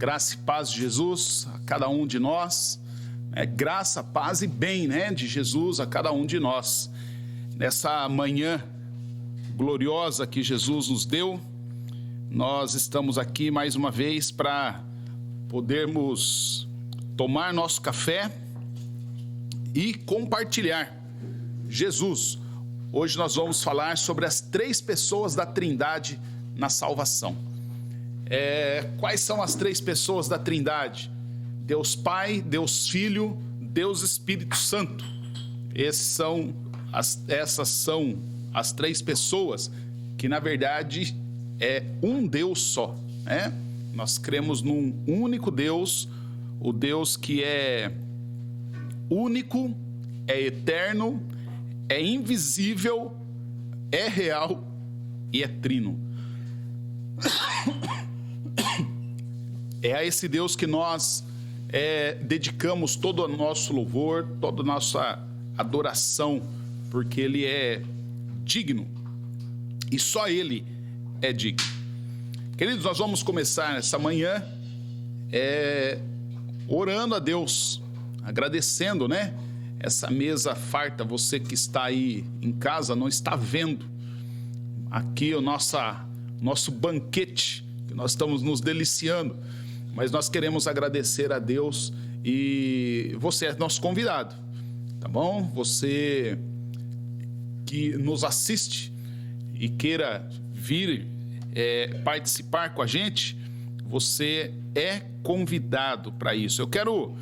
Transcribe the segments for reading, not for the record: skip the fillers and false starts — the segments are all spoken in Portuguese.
Graça e paz de Jesus a cada um de nós. Graça, paz e bem, de Jesus a cada um de nós. Nessa manhã gloriosa que Jesus nos deu, nós estamos aqui mais uma vez para podermos tomar nosso café e compartilhar Jesus. Hoje nós vamos falar sobre as 3 pessoas da Trindade na salvação. Quais são as 3 pessoas da Trindade? Deus Pai, Deus Filho, Deus Espírito Santo. Essas são as 3 pessoas que, na verdade, é um Deus só. Nós cremos num único Deus, o Deus que é único, é eterno, é invisível, é real e é trino. É a esse Deus que nós dedicamos todo o nosso louvor, toda a nossa adoração, porque Ele é digno e só Ele é digno. Queridos, nós vamos começar essa manhã orando a Deus, agradecendo, essa mesa farta. Você que está aí em casa não está vendo aqui o nosso banquete, que nós estamos nos deliciando, mas nós queremos agradecer a Deus e você é nosso convidado, tá bom? Você que nos assiste e queira vir participar com a gente, você é convidado para isso. Eu quero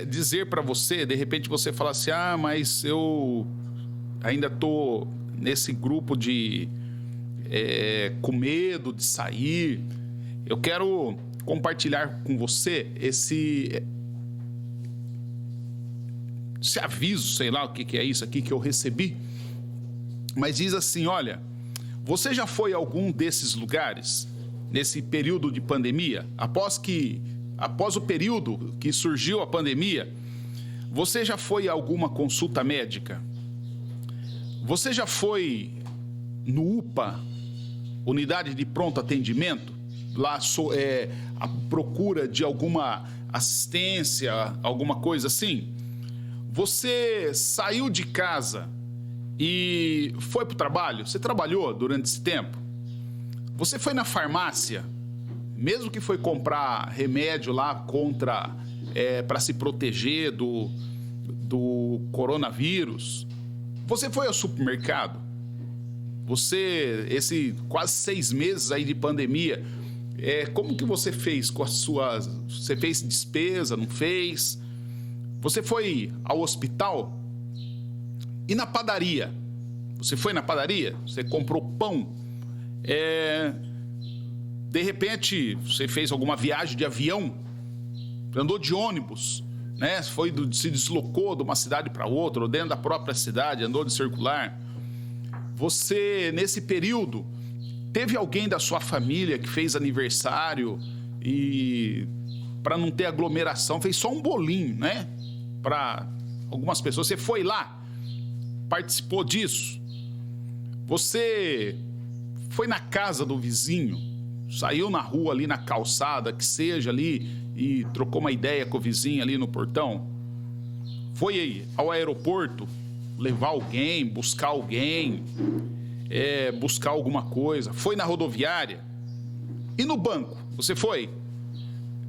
dizer para você, de repente você fala assim, mas eu ainda estou nesse grupo com medo de sair. Eu quero compartilhar com você esse aviso, sei lá o que é isso aqui que eu recebi, mas diz assim: olha, você já foi a algum desses lugares nesse período de pandemia? Após o período que surgiu a pandemia, você já foi a alguma consulta médica? Você já foi no UPA, unidade de pronto atendimento, lá à procura de alguma assistência, alguma coisa assim? Você saiu de casa e foi para o trabalho? Você trabalhou durante esse tempo? Você foi na farmácia, mesmo que foi comprar remédio lá para se proteger do coronavírus? Você foi ao supermercado? Esses quase 6 meses aí de pandemia, como que você fez com as suas... Você fez despesa, não fez? Você foi ao hospital? E na padaria? Você foi na padaria? Você comprou pão? De repente, você fez alguma viagem de avião? Andou de ônibus? Se deslocou de uma cidade para outra, ou dentro da própria cidade, andou de circular? Você, nesse período, teve alguém da sua família que fez aniversário e, para não ter aglomeração, fez só um bolinho, para algumas pessoas? Você foi lá, participou disso? Você foi na casa do vizinho, saiu na rua ali, na calçada, que seja ali, e trocou uma ideia com o vizinho ali no portão? Foi aí ao aeroporto levar alguém, buscar alguém, buscar alguma coisa? Foi na rodoviária? E no banco? Você foi?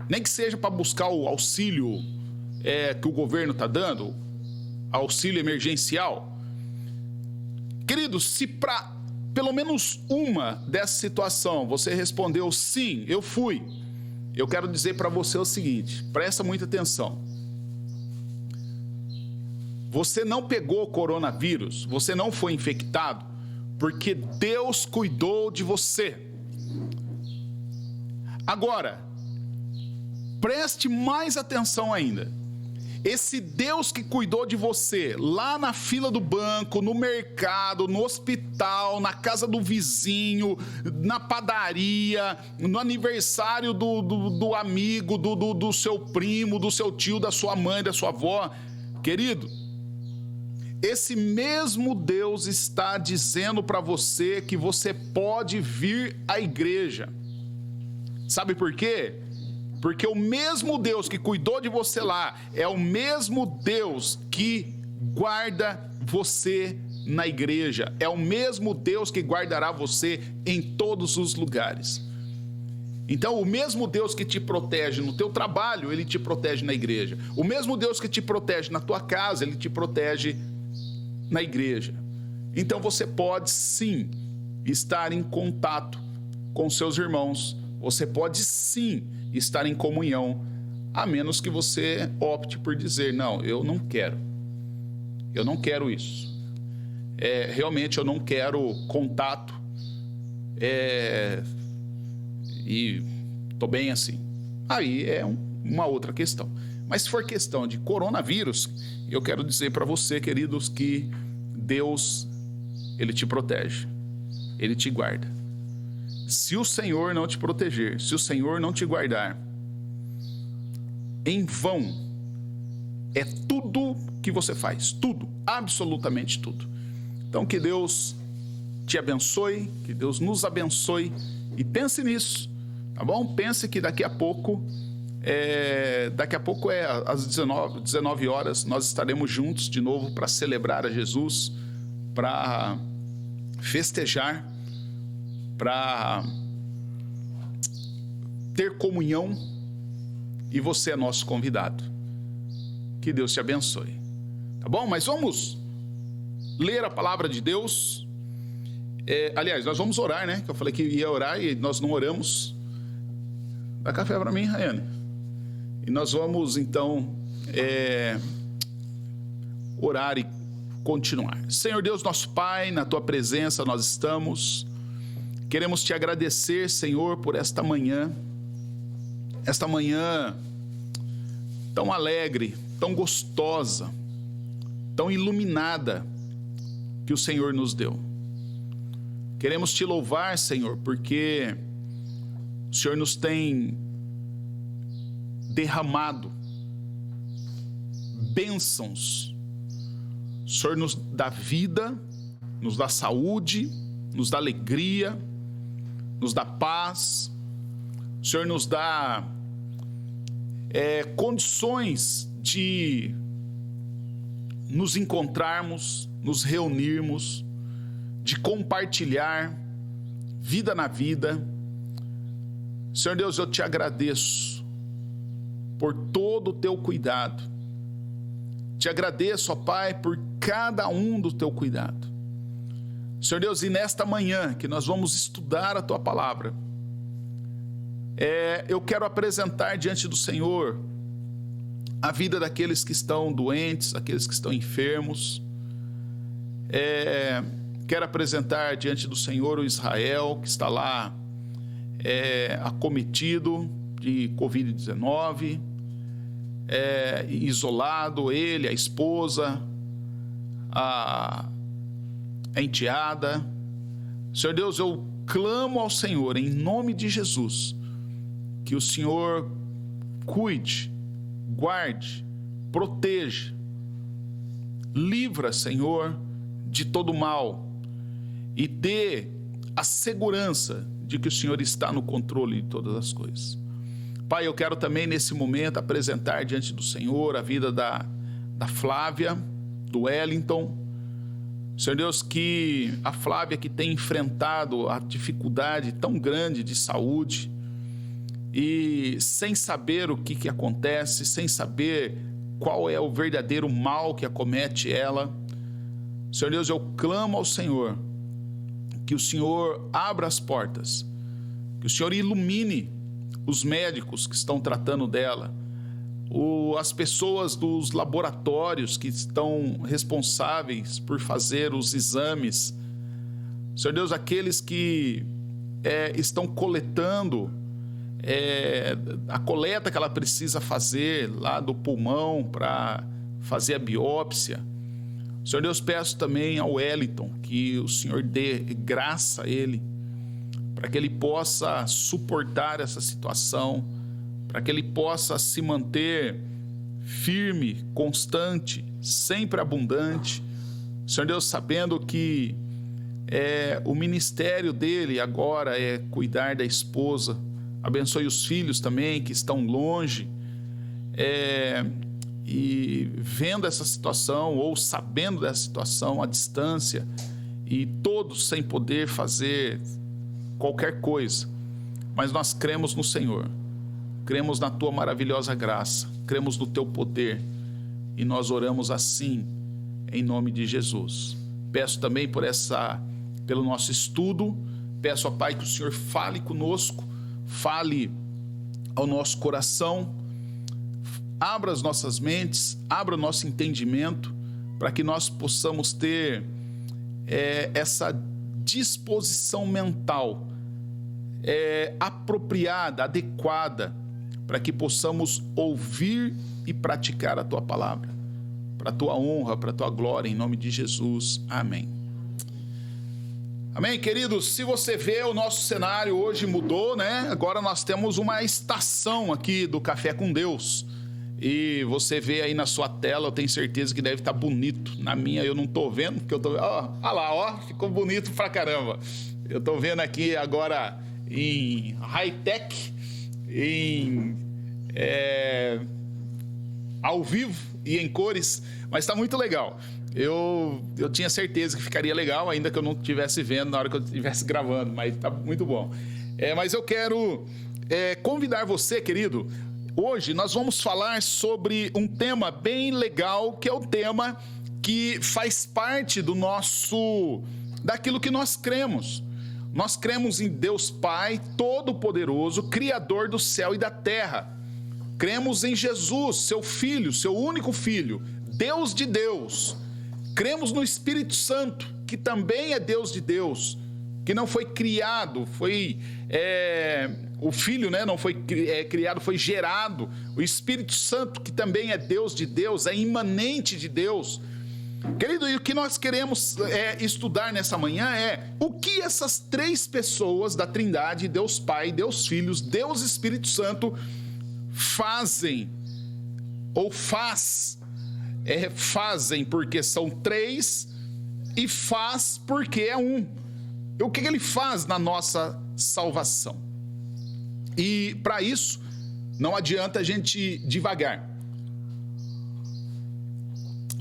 Nem que seja para buscar o auxílio que o governo está dando, auxílio emergencial. Queridos, se para pelo menos uma dessa situação você respondeu sim, eu fui, eu quero dizer para você o seguinte: presta muita atenção. Você não pegou coronavírus, você não foi infectado, porque Deus cuidou de você. Agora, preste mais atenção ainda. Esse Deus que cuidou de você lá na fila do banco, no mercado, no hospital, na casa do vizinho, na padaria, no aniversário do amigo, do seu primo, do seu tio, da sua mãe, da sua avó, querido, esse mesmo Deus está dizendo para você que você pode vir à igreja. Sabe por quê? Porque o mesmo Deus que cuidou de você lá é o mesmo Deus que guarda você na igreja. É o mesmo Deus que guardará você em todos os lugares. Então, o mesmo Deus que te protege no teu trabalho, Ele te protege na igreja. O mesmo Deus que te protege na tua casa, Ele te protege na igreja. Então, você pode sim estar em contato com seus irmãos. Você pode sim estar em comunhão, a menos que você opte por dizer, não, eu não quero. Eu não quero isso. Realmente eu não quero contato. E estou bem assim. Aí é uma outra questão. Mas se for questão de coronavírus, eu quero dizer para você, queridos, que Deus, Ele te protege. Ele te guarda. Se o Senhor não te proteger, se o Senhor não te guardar, em vão é tudo que você faz. Tudo, absolutamente tudo. Então que Deus te abençoe, que Deus nos abençoe e pense nisso. Tá bom? Pense que daqui a pouco às 19 horas, nós estaremos juntos de novo para celebrar a Jesus, para festejar, para ter comunhão, e você é nosso convidado. Que Deus te abençoe. Tá bom? Mas vamos ler a palavra de Deus. Aliás, nós vamos orar, né? Que eu falei que ia orar e nós não oramos. Dá café para mim, Rayane. E nós vamos, então, orar e continuar. Senhor Deus, nosso Pai, na Tua presença nós estamos. Queremos Te agradecer, Senhor, por esta manhã tão alegre, tão gostosa, tão iluminada que o Senhor nos deu. Queremos Te louvar, Senhor, porque o Senhor nos tem derramado bênçãos. O Senhor nos dá vida, nos dá saúde, nos dá alegria, nos dá paz. O Senhor nos dá condições de nos encontrarmos, nos reunirmos, de compartilhar vida na vida. Senhor Deus, eu Te agradeço por todo o Teu cuidado. Te agradeço, ó Pai, por cada um do Teu cuidado. Senhor Deus, e nesta manhã que nós vamos estudar a Tua palavra, eu quero apresentar diante do Senhor a vida daqueles que estão doentes, aqueles que estão enfermos. Quero apresentar diante do Senhor o Israel, que está lá acometido de Covid-19, isolado, ele, a esposa, a enteada. Senhor Deus, eu clamo ao Senhor, em nome de Jesus, que o Senhor cuide, guarde, proteja, livra, Senhor, de todo mal e dê a segurança de que o Senhor está no controle de todas as coisas. Pai, eu quero também nesse momento apresentar diante do Senhor a vida da Flávia, do Wellington. Senhor Deus, que a Flávia que tem enfrentado a dificuldade tão grande de saúde e sem saber o que acontece, sem saber qual é o verdadeiro mal que acomete ela. Senhor Deus, eu clamo ao Senhor que o Senhor abra as portas, que o Senhor ilumine os médicos que estão tratando dela, as pessoas dos laboratórios que estão responsáveis por fazer os exames. Senhor Deus, aqueles que estão coletando a coleta que ela precisa fazer lá do pulmão para fazer a biópsia. Senhor Deus, peço também ao Wellington que o Senhor dê graça a ele, para que ele possa suportar essa situação, para que ele possa se manter firme, constante, sempre abundante. Senhor Deus, sabendo que o ministério dele agora é cuidar da esposa, Abençoe os filhos também que estão longe, e vendo essa situação ou sabendo dessa situação à distância, e todos sem poder fazer qualquer coisa. Mas nós cremos no Senhor, cremos na Tua maravilhosa graça, cremos no Teu poder, e nós oramos assim, em nome de Jesus. Peço também pelo nosso estudo, peço, ó Pai, que o Senhor fale conosco, fale ao nosso coração, abra as nossas mentes, abra o nosso entendimento, para que nós possamos ter essa disposição mental apropriada, adequada, para que possamos ouvir e praticar a Tua palavra, para a Tua honra, para a Tua glória, em nome de Jesus. Amém. Amém, queridos? Se você vê, o nosso cenário hoje mudou, né? Agora nós temos uma estação aqui do Café com Deus. E você vê aí na sua tela, eu tenho certeza que deve estar bonito. Na minha eu não estou vendo, porque eu estou... Olha lá, ficou bonito pra caramba. Eu estou vendo aqui agora em high-tech, ao vivo e em cores, mas está muito legal. Eu tinha certeza que ficaria legal, ainda que eu não estivesse vendo na hora que eu estivesse gravando, mas está muito bom. Mas eu quero convidar você, querido. Hoje nós vamos falar sobre um tema bem legal, que é o tema que faz parte daquilo que nós cremos. Nós cremos em Deus Pai Todo-Poderoso, Criador do céu e da terra. Cremos em Jesus, seu Filho, seu único Filho, Deus de Deus. Cremos no Espírito Santo, que também é Deus de Deus, que não foi criado, o Filho, né, não foi criado, foi gerado. O Espírito Santo, que também é Deus de Deus, é imanente de Deus. Querido, e o que nós queremos estudar nessa manhã o que essas três pessoas da Trindade, Deus Pai, Deus Filho, Deus Espírito Santo, fazem ou fazem porque são três, e faz porque é um. O que ele faz na nossa salvação? E para isso, não adianta a gente divagar.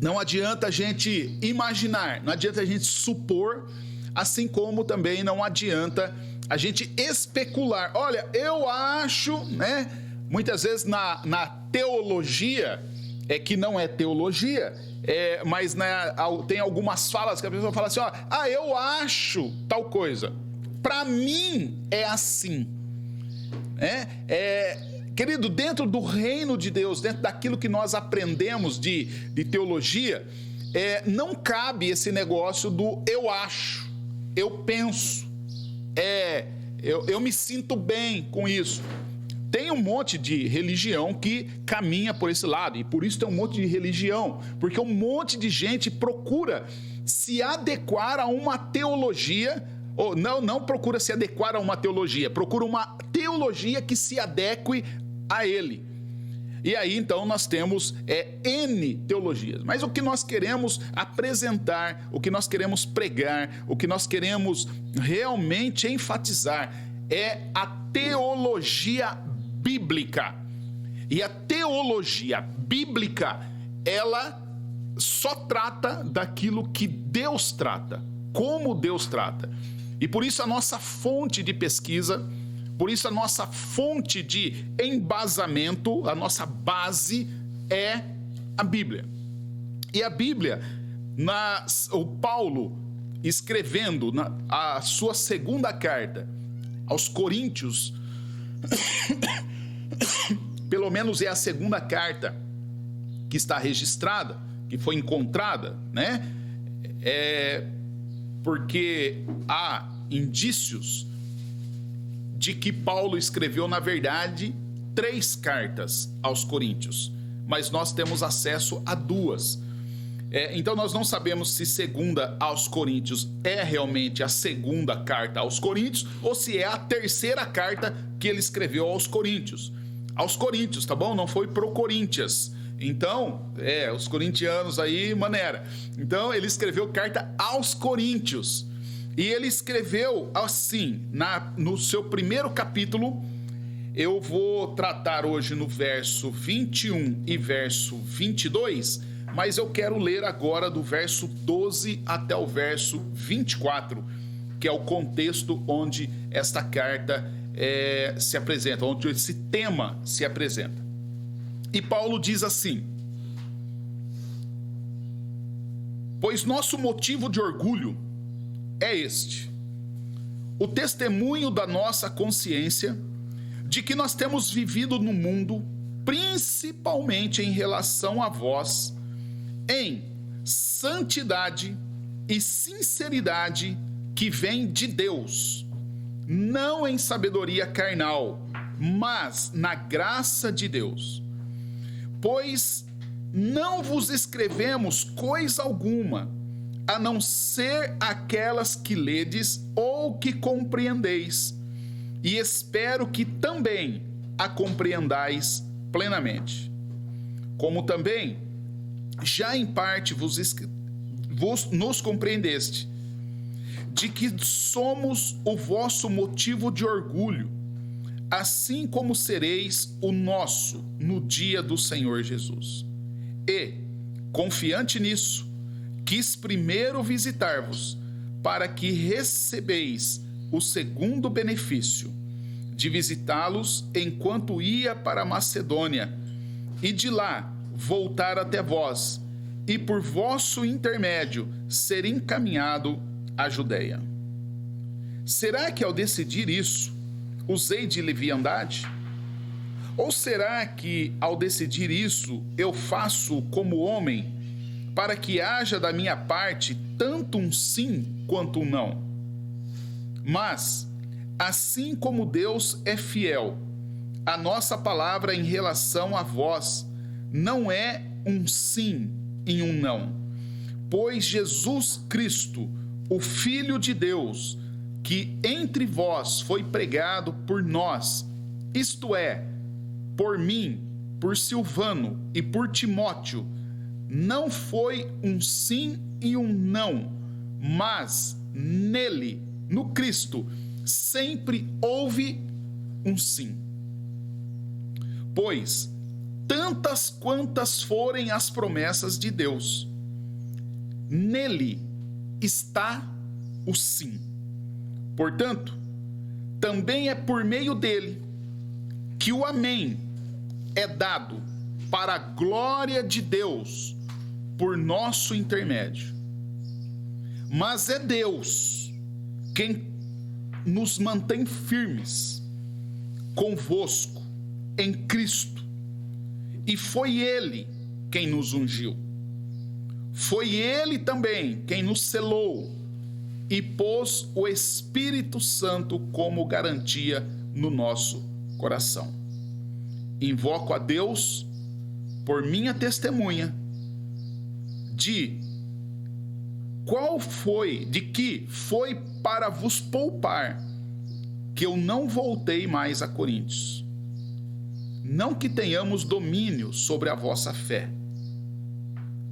Não adianta a gente imaginar, não adianta a gente supor, assim como também não adianta a gente especular. Olha, eu acho, né? Muitas vezes na teologia, que não é teologia, mas tem algumas falas que a pessoa fala assim, eu acho tal coisa. Para mim é assim. Querido, dentro do reino de Deus, dentro daquilo que nós aprendemos de teologia, não cabe esse negócio do eu acho, eu penso, eu me sinto bem com isso. Tem um monte de religião que caminha por esse lado, e por isso tem um monte de religião, porque um monte de gente procura se adequar a uma teologia, ou não procura se adequar a uma teologia, procura uma teologia que se adeque a ele. E aí então nós temos N teologias, mas o que nós queremos apresentar, o que nós queremos pregar, o que nós queremos realmente enfatizar é a teologia bíblica. E a teologia bíblica, ela só trata daquilo que Deus trata, como Deus trata. E por isso a nossa fonte de pesquisa, por isso a nossa fonte de embasamento, a nossa base é a Bíblia. E a Bíblia, o Paulo escrevendo a sua segunda carta aos Coríntios, pelo menos é a segunda carta que está registrada, que foi encontrada, né? Porque há indícios de que Paulo escreveu, na verdade, 3 cartas aos Coríntios, mas nós temos acesso a 2. Então nós não sabemos se segunda aos Coríntios é realmente a segunda carta aos Coríntios ou se é a terceira carta que ele escreveu aos Coríntios. Aos Coríntios, tá bom? Não foi pro Coríntias. Então, os corintianos aí, maneira. Então ele escreveu carta aos Coríntios. E ele escreveu assim, no seu primeiro capítulo, eu vou tratar hoje no verso 21 e verso 22, mas eu quero ler agora do verso 12 até o verso 24, que é o contexto onde esta carta se apresenta, onde esse tema se apresenta. E Paulo diz assim: pois nosso motivo de orgulho é este, o testemunho da nossa consciência de que nós temos vivido no mundo, principalmente em relação a vós, em santidade e sinceridade que vem de Deus, não em sabedoria carnal, mas na graça de Deus. Pois não vos escrevemos coisa alguma, a não ser aquelas que ledes ou que compreendeis, e espero que também a compreendais plenamente. Como também já em parte nos compreendeste, de que somos o vosso motivo de orgulho, assim como sereis o nosso no dia do Senhor Jesus. E, confiante nisso, quis primeiro visitar-vos, para que recebeis o segundo benefício, de visitá-los enquanto ia para a Macedônia, e de lá voltar até vós, e por vosso intermédio ser encaminhado à Judeia. Será que ao decidir isso, usei de leviandade? Ou será que ao decidir isso, eu faço como homem, para que haja da minha parte tanto um sim quanto um não? Mas, assim como Deus é fiel, a nossa palavra em relação a vós não é um sim e um não, pois Jesus Cristo, o Filho de Deus, que entre vós foi pregado por nós, isto é, por mim, por Silvano e por Timóteo, não foi um sim e um não, mas nele, no Cristo, sempre houve um sim. Pois, tantas quantas forem as promessas de Deus, nele está o sim. Portanto, também é por meio dele que o amém é dado para a glória de Deus por nosso intermédio. Mas é Deus quem nos mantém firmes convosco em Cristo, e foi Ele quem nos ungiu. Foi Ele também quem nos selou e pôs o Espírito Santo como garantia no nosso coração. Invoco a Deus por minha testemunha de que foi para vos poupar que eu não voltei mais a Coríntios. Não que tenhamos domínio sobre a vossa fé,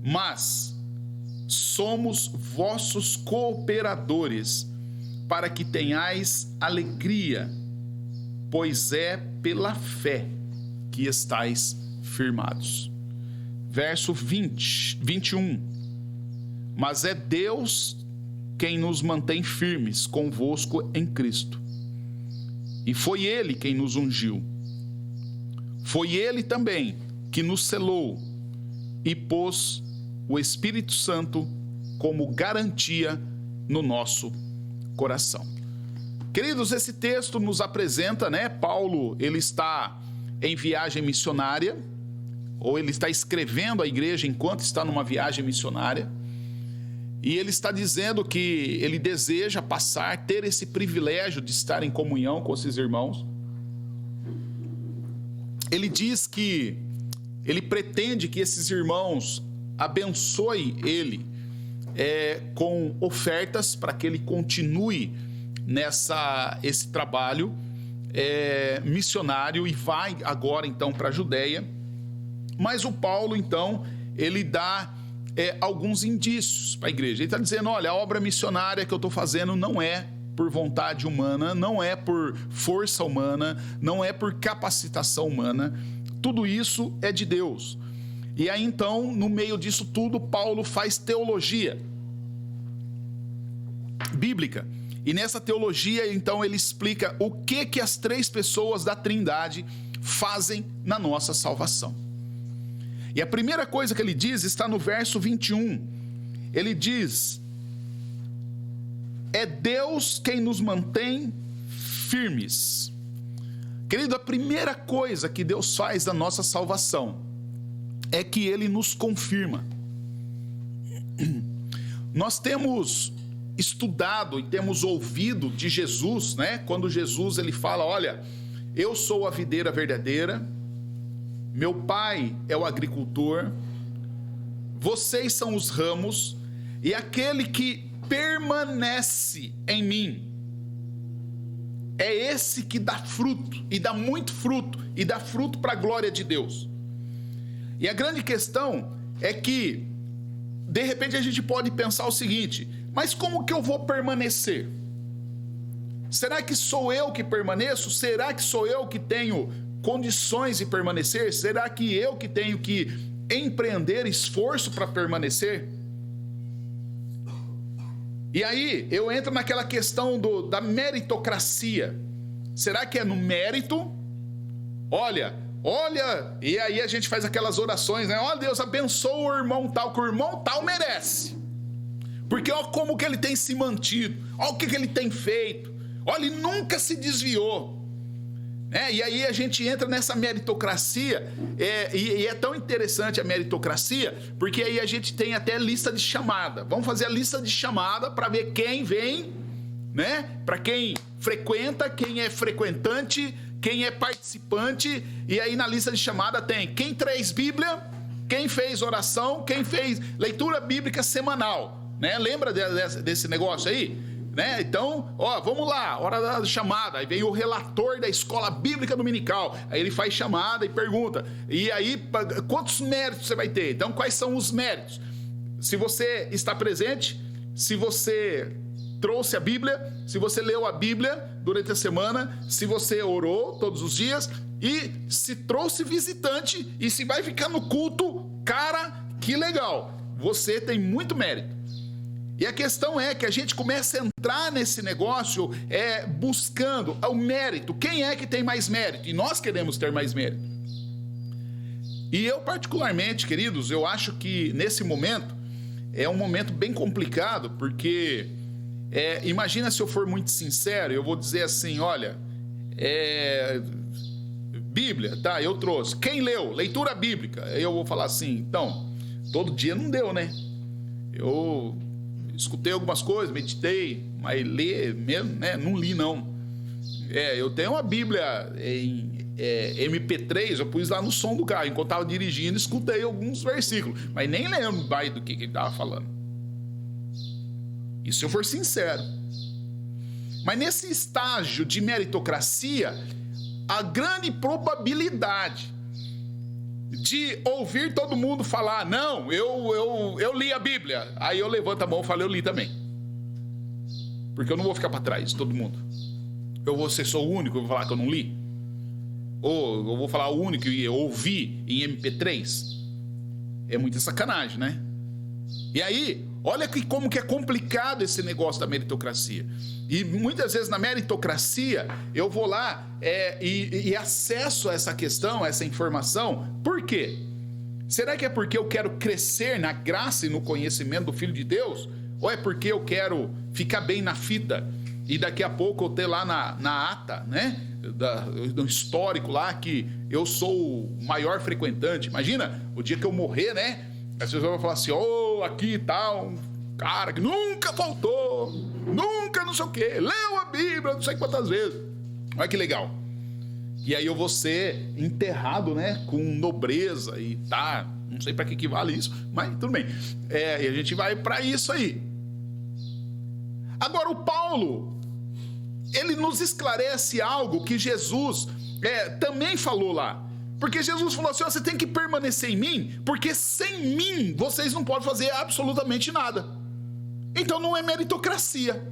mas somos vossos cooperadores, para que tenhais alegria, pois é pela fé que estáis firmados. Verso 21. Mas é Deus quem nos mantém firmes convosco em Cristo. E foi Ele quem nos ungiu. Foi Ele também que nos selou e pôs o Espírito Santo como garantia no nosso coração. Queridos, esse texto nos apresenta, Paulo, ele está em viagem missionária, ou ele está escrevendo à igreja enquanto está numa viagem missionária, e ele está dizendo que ele deseja ter esse privilégio de estar em comunhão com esses irmãos. Ele diz que ele pretende que esses irmãos abençoem ele com ofertas para que ele continue esse trabalho missionário, e vai agora então para a Judeia. Mas o Paulo então ele dá alguns indícios para a igreja. Ele está dizendo: olha, a obra missionária que eu estou fazendo não é por vontade humana, não é por força humana, não é por capacitação humana. Tudo isso é de Deus. E aí então, no meio disso tudo, Paulo faz teologia bíblica. E nessa teologia, então, ele explica o que as três pessoas da Trindade fazem na nossa salvação. E a primeira coisa que ele diz está no verso 21. Ele diz: é Deus quem nos mantém firmes. Querido, a primeira coisa que Deus faz da nossa salvação é que Ele nos confirma. Nós temos estudado e temos ouvido de Jesus, né? Quando Jesus ele fala: olha, eu sou a videira verdadeira, meu pai é o agricultor, vocês são os ramos, e aquele que permanece em mim é esse que dá fruto, e dá muito fruto, e dá fruto para a glória de Deus. E a grande questão é que, de repente, a gente pode pensar o seguinte: mas como que eu vou permanecer? Será que sou eu que permaneço? Será que sou eu que tenho condições de permanecer? Será que eu que tenho que empreender esforço para permanecer? E aí eu entro naquela questão da meritocracia. Será que é no mérito? Olha, e aí a gente faz aquelas orações, né? Ó, Deus, abençoa o irmão tal, que o irmão tal merece. Porque olha como que ele tem se mantido, olha o que ele tem feito, olha, ele nunca se desviou. E aí a gente entra nessa meritocracia, e é tão interessante a meritocracia, porque aí a gente tem até lista de chamada. Vamos fazer a lista de chamada para ver quem vem, né? Para quem frequenta, quem é frequentante, quem é participante. E aí na lista de chamada tem quem traz Bíblia, quem fez oração, quem fez leitura bíblica semanal, né? Lembra desse negócio aí? Né? Então, vamos lá, hora da chamada. Aí vem o relator da escola bíblica dominical. Aí ele faz chamada e pergunta: e aí, quantos méritos você vai ter? Então, quais são os méritos? Se você está presente, se você trouxe a Bíblia, se você leu a Bíblia durante a semana, se você orou todos os dias, e se trouxe visitante, e se vai ficar no culto, cara, que legal, você tem muito mérito. E a questão é que a gente começa a entrar nesse negócio buscando o mérito. Quem é que tem mais mérito? E nós queremos ter mais mérito. E eu particularmente, queridos, eu acho que nesse momento é um momento bem complicado, porque imagina se eu for muito sincero, eu vou dizer assim: olha, Bíblia, tá, eu trouxe. Quem leu? Leitura bíblica. Eu vou falar assim: então, todo dia não deu, né? Eu escutei algumas coisas, meditei, mas ler mesmo, né? Não li, não. Eu tenho uma Bíblia em MP3, eu pus lá no som do carro. Enquanto estava dirigindo, escutei alguns versículos, mas nem lembro mais do que ele estava falando. Isso se eu for sincero. Mas nesse estágio de meritocracia, a grande probabilidade de ouvir todo mundo falar: não, eu li a Bíblia. Aí eu levanto a mão e falo: eu li também. Porque eu não vou ficar para trás de todo mundo. Eu vou ser só o único, eu vou falar que eu não li. Ou eu vou falar o único que eu ouvi em MP3. É muita sacanagem, né? E aí, olha como que é complicado esse negócio da meritocracia. E muitas vezes na meritocracia eu vou lá e acesso a essa questão, a essa informação. Por quê? Será que é porque eu quero crescer na graça e no conhecimento do Filho de Deus? Ou é porque eu quero ficar bem na fita e daqui a pouco eu ter lá na ata, né? No histórico lá, que eu sou o maior frequentante. Imagina, o dia que eu morrer, né? As pessoas vão falar assim: aqui tá um cara que nunca faltou, nunca não sei o quê, leu a Bíblia não sei quantas vezes. Olha que legal. E aí eu vou ser enterrado, né, com nobreza e tá, não sei para que vale isso, mas tudo bem. E a gente vai para isso aí. Agora o Paulo, ele nos esclarece algo que Jesus também falou lá. Porque Jesus falou assim: você tem que permanecer em mim, porque sem mim vocês não podem fazer absolutamente nada. Então não é meritocracia.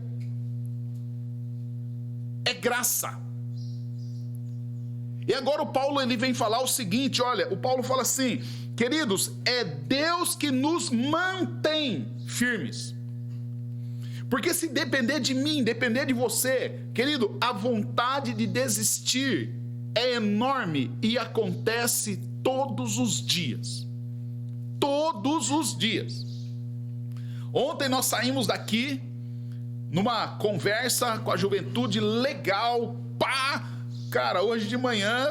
é graça. E agora o Paulo ele vem falar o seguinte, olha, o Paulo fala assim, queridos, é Deus que nos mantém firmes. Porque se depender de mim, depender de você, querido, a vontade de desistir é enorme e acontece todos os dias. Todos os dias. Ontem nós saímos daqui numa conversa com a juventude legal, pá! Cara, hoje de manhã,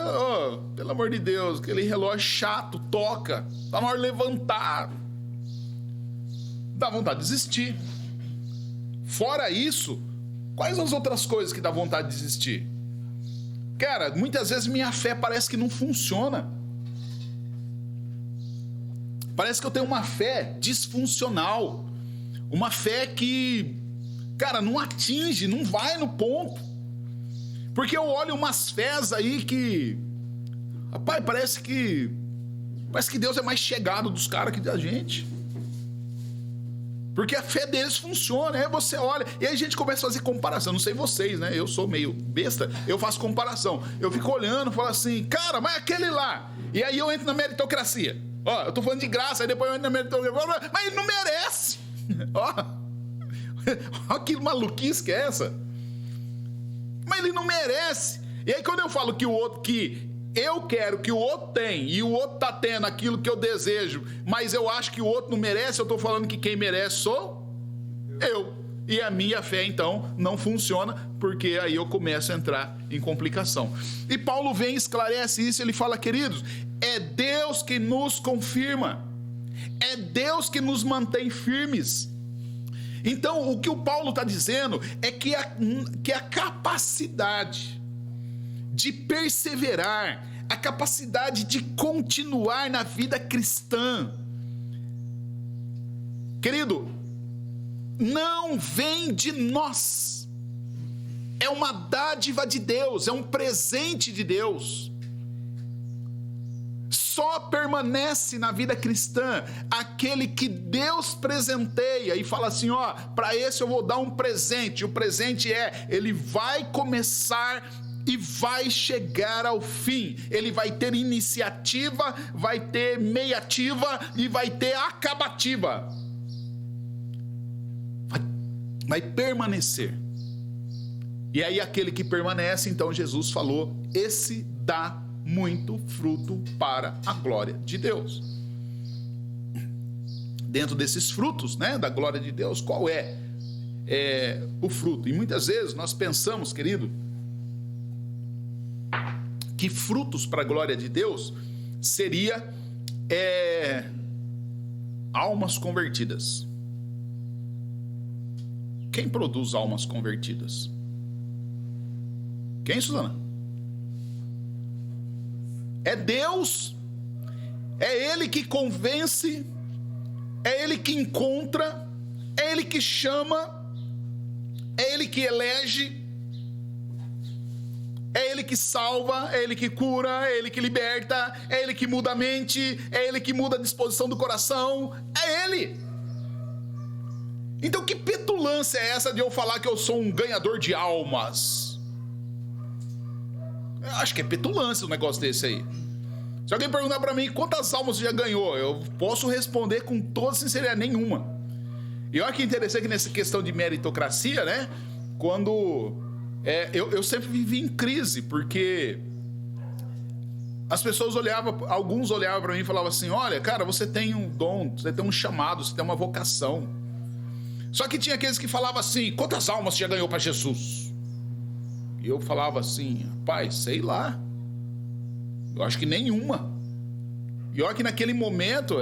pelo amor de Deus, aquele relógio chato, toca, tá na hora de levantar. Dá vontade de desistir. Fora isso, quais as outras coisas que dá vontade de desistir? Cara, muitas vezes minha fé parece que não funciona. Parece que eu tenho uma fé disfuncional. Uma fé que, cara, não atinge, não vai no ponto. Porque eu olho umas fés aí que, rapaz, parece que Deus é mais chegado dos caras que da gente. Porque a fé deles funciona, aí você olha, e aí a gente começa a fazer comparação, não sei vocês, né, eu sou meio besta, eu faço comparação, eu fico olhando, falo assim, cara, mas aquele lá, e aí eu entro na meritocracia, eu tô falando de graça, aí depois eu entro na meritocracia, mas ele não merece, ó, que maluquice que é essa, mas ele não merece, e aí quando eu falo que o outro, que eu quero que o outro tem, e o outro tá tendo aquilo que eu desejo, mas eu acho que o outro não merece, eu tô falando que quem merece sou eu. E a minha fé, então, não funciona, porque aí eu começo a entrar em complicação. E Paulo vem e esclarece isso, ele fala, queridos, é Deus que nos confirma, é Deus que nos mantém firmes. Então, o que o Paulo está dizendo é que a capacidade de perseverar, a capacidade de continuar na vida cristã, querido, não vem de nós, é uma dádiva de Deus, é um presente de Deus. Só permanece na vida cristã aquele que Deus presenteia e fala assim, para esse eu vou dar um presente, o presente ele vai começar e vai chegar ao fim, ele vai ter iniciativa, vai ter meiativa e vai ter acabativa, vai permanecer. E aí aquele que permanece, então Jesus falou, esse dá muito fruto para a glória de Deus. Dentro desses frutos, né, da glória de Deus, qual é o fruto? E muitas vezes nós pensamos, querido, que frutos para a glória de Deus seria almas convertidas. Quem produz almas convertidas? Quem, Suzana? É Deus, é Ele que convence, é Ele que encontra, é Ele que chama, é Ele que elege, é Ele que salva, é Ele que cura, é Ele que liberta, é Ele que muda a mente, é Ele que muda a disposição do coração, é Ele. Então que petulância é essa de eu falar que eu sou um ganhador de almas? Eu acho que é petulância um negócio desse aí. Se alguém perguntar pra mim quantas almas você já ganhou, eu posso responder com toda sinceridade, nenhuma. E olha que interessante que nessa questão de meritocracia, né? Quando eu sempre vivi em crise, porque as pessoas alguns olhavam pra mim e falavam assim, olha, cara, você tem um dom, você tem um chamado, você tem uma vocação. Só que tinha aqueles que falavam assim, quantas almas você já ganhou pra Jesus? E eu falava assim, rapaz, sei lá. Eu acho que nenhuma. E olha que naquele momento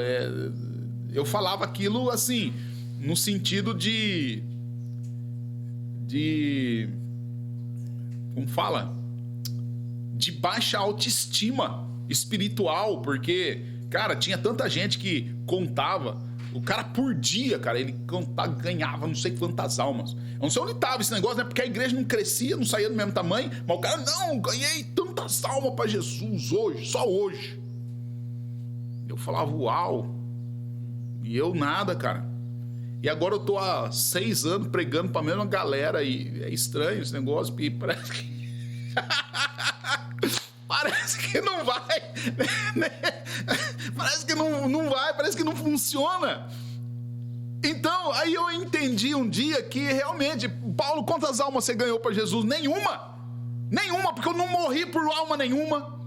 eu falava aquilo assim, no sentido de como fala? De baixa autoestima espiritual, porque, cara, tinha tanta gente que contava, o cara por dia, cara, ele ganhava não sei quantas almas. Eu não sei onde estava esse negócio, né? Porque a igreja não crescia, não saía do mesmo tamanho, mas o cara, não, ganhei tantas almas para Jesus hoje, só hoje. Eu falava, uau, e eu nada, cara. E agora eu tô há 6 anos pregando para a mesma galera e é estranho esse negócio, e parece que... parece que não vai, né? Parece que não vai, parece que não funciona. Então, aí eu entendi um dia que realmente, Paulo, quantas almas você ganhou para Jesus? Nenhuma, porque eu não morri por alma nenhuma,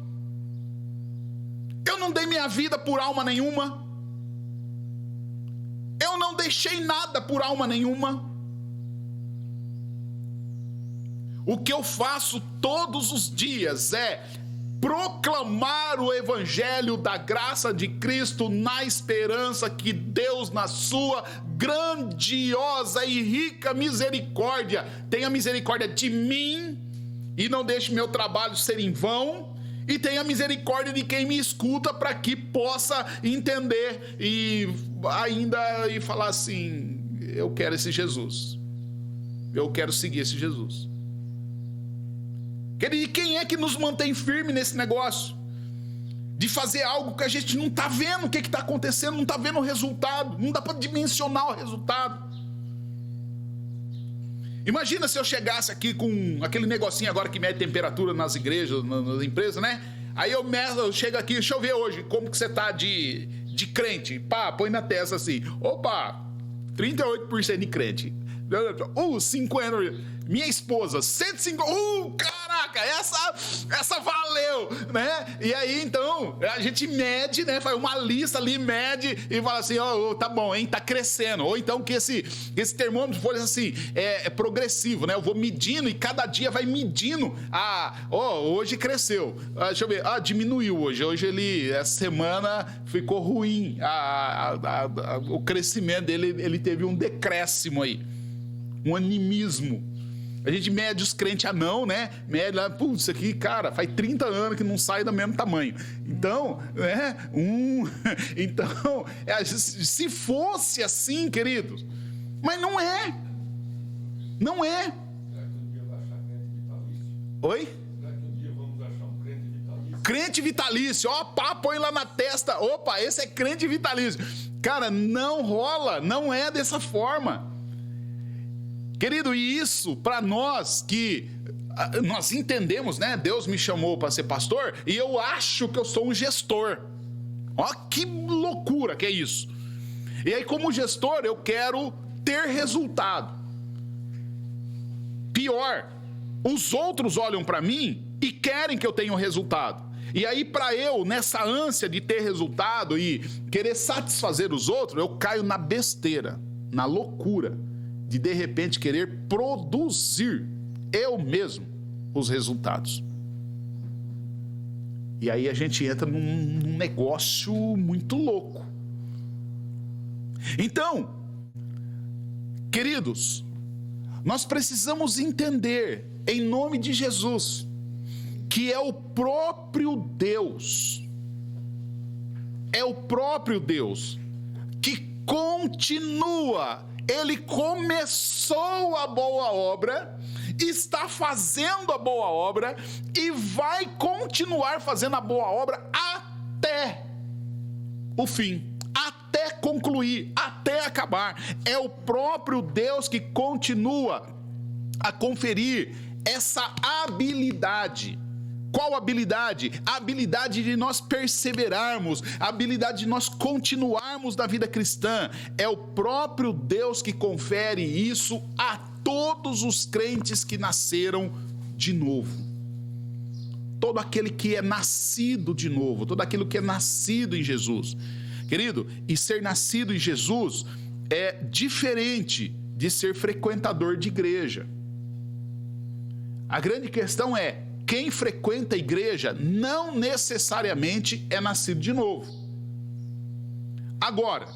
eu não dei minha vida por alma nenhuma, eu não deixei nada por alma nenhuma. O que eu faço todos os dias é proclamar o evangelho da graça de Cristo, na esperança que Deus, na sua grandiosa e rica misericórdia, tenha misericórdia de mim e não deixe meu trabalho ser em vão, e tenha misericórdia de quem me escuta, para que possa entender e falar assim: eu quero esse Jesus, eu quero seguir esse Jesus. Querido, quem é que nos mantém firme nesse negócio? De fazer algo que a gente não está vendo o que está acontecendo, não está vendo o resultado, não dá para dimensionar o resultado. Imagina se eu chegasse aqui com aquele negocinho agora que mede temperatura nas igrejas, nas empresas, né? Aí eu chego aqui, deixa eu ver hoje como que você está de crente. Pá, põe na testa assim, opa, 38% de crente. 50%. Minha esposa, 150, caraca, essa valeu, né? E aí, então, a gente mede, né? Faz uma lista ali, mede e fala assim, tá bom, hein? Tá crescendo. Ou então que esse termômetro for assim, é progressivo, né? Eu vou medindo e cada dia vai medindo. Hoje cresceu. Deixa eu ver, diminuiu hoje. Hoje essa semana ficou ruim. O crescimento dele, ele teve um decréscimo aí. Um animismo. A gente mede os crentes não, né? Mede lá, putz, isso aqui, cara, faz 30 anos que não sai do mesmo tamanho. Então, né? Então, se fosse assim, queridos, mas não é. Não é. Será que um dia vai achar crente vitalício? Oi? Será que um dia vamos achar um crente vitalício? Crente vitalício, põe lá na testa, opa, esse é crente vitalício. Cara, não rola, não é dessa forma. Querido, e isso para nós que nós entendemos, né? Deus me chamou para ser pastor e eu acho que eu sou um gestor. Ó, que loucura que é isso. E aí, como gestor, eu quero ter resultado. Pior, os outros olham para mim e querem que eu tenha um resultado. E aí, para eu, nessa ânsia de ter resultado e querer satisfazer os outros, eu caio na besteira, na loucura de repente querer produzir eu mesmo os resultados. E aí a gente entra num negócio muito louco. Então, queridos, nós precisamos entender, em nome de Jesus, que é o próprio Deus que continua. Ele começou a boa obra, está fazendo a boa obra e vai continuar fazendo a boa obra até o fim, até concluir, até acabar. É o próprio Deus que continua a conferir essa habilidade. Qual habilidade? A habilidade de nós perseverarmos, a habilidade de nós continuarmos na vida cristã. É o próprio Deus que confere isso a todos os crentes que nasceram de novo. Todo aquele que é nascido de novo, todo aquele que é nascido em Jesus. Querido, e ser nascido em Jesus é diferente de ser frequentador de igreja. A grande questão é: quem frequenta a igreja não necessariamente é nascido de novo. Agora,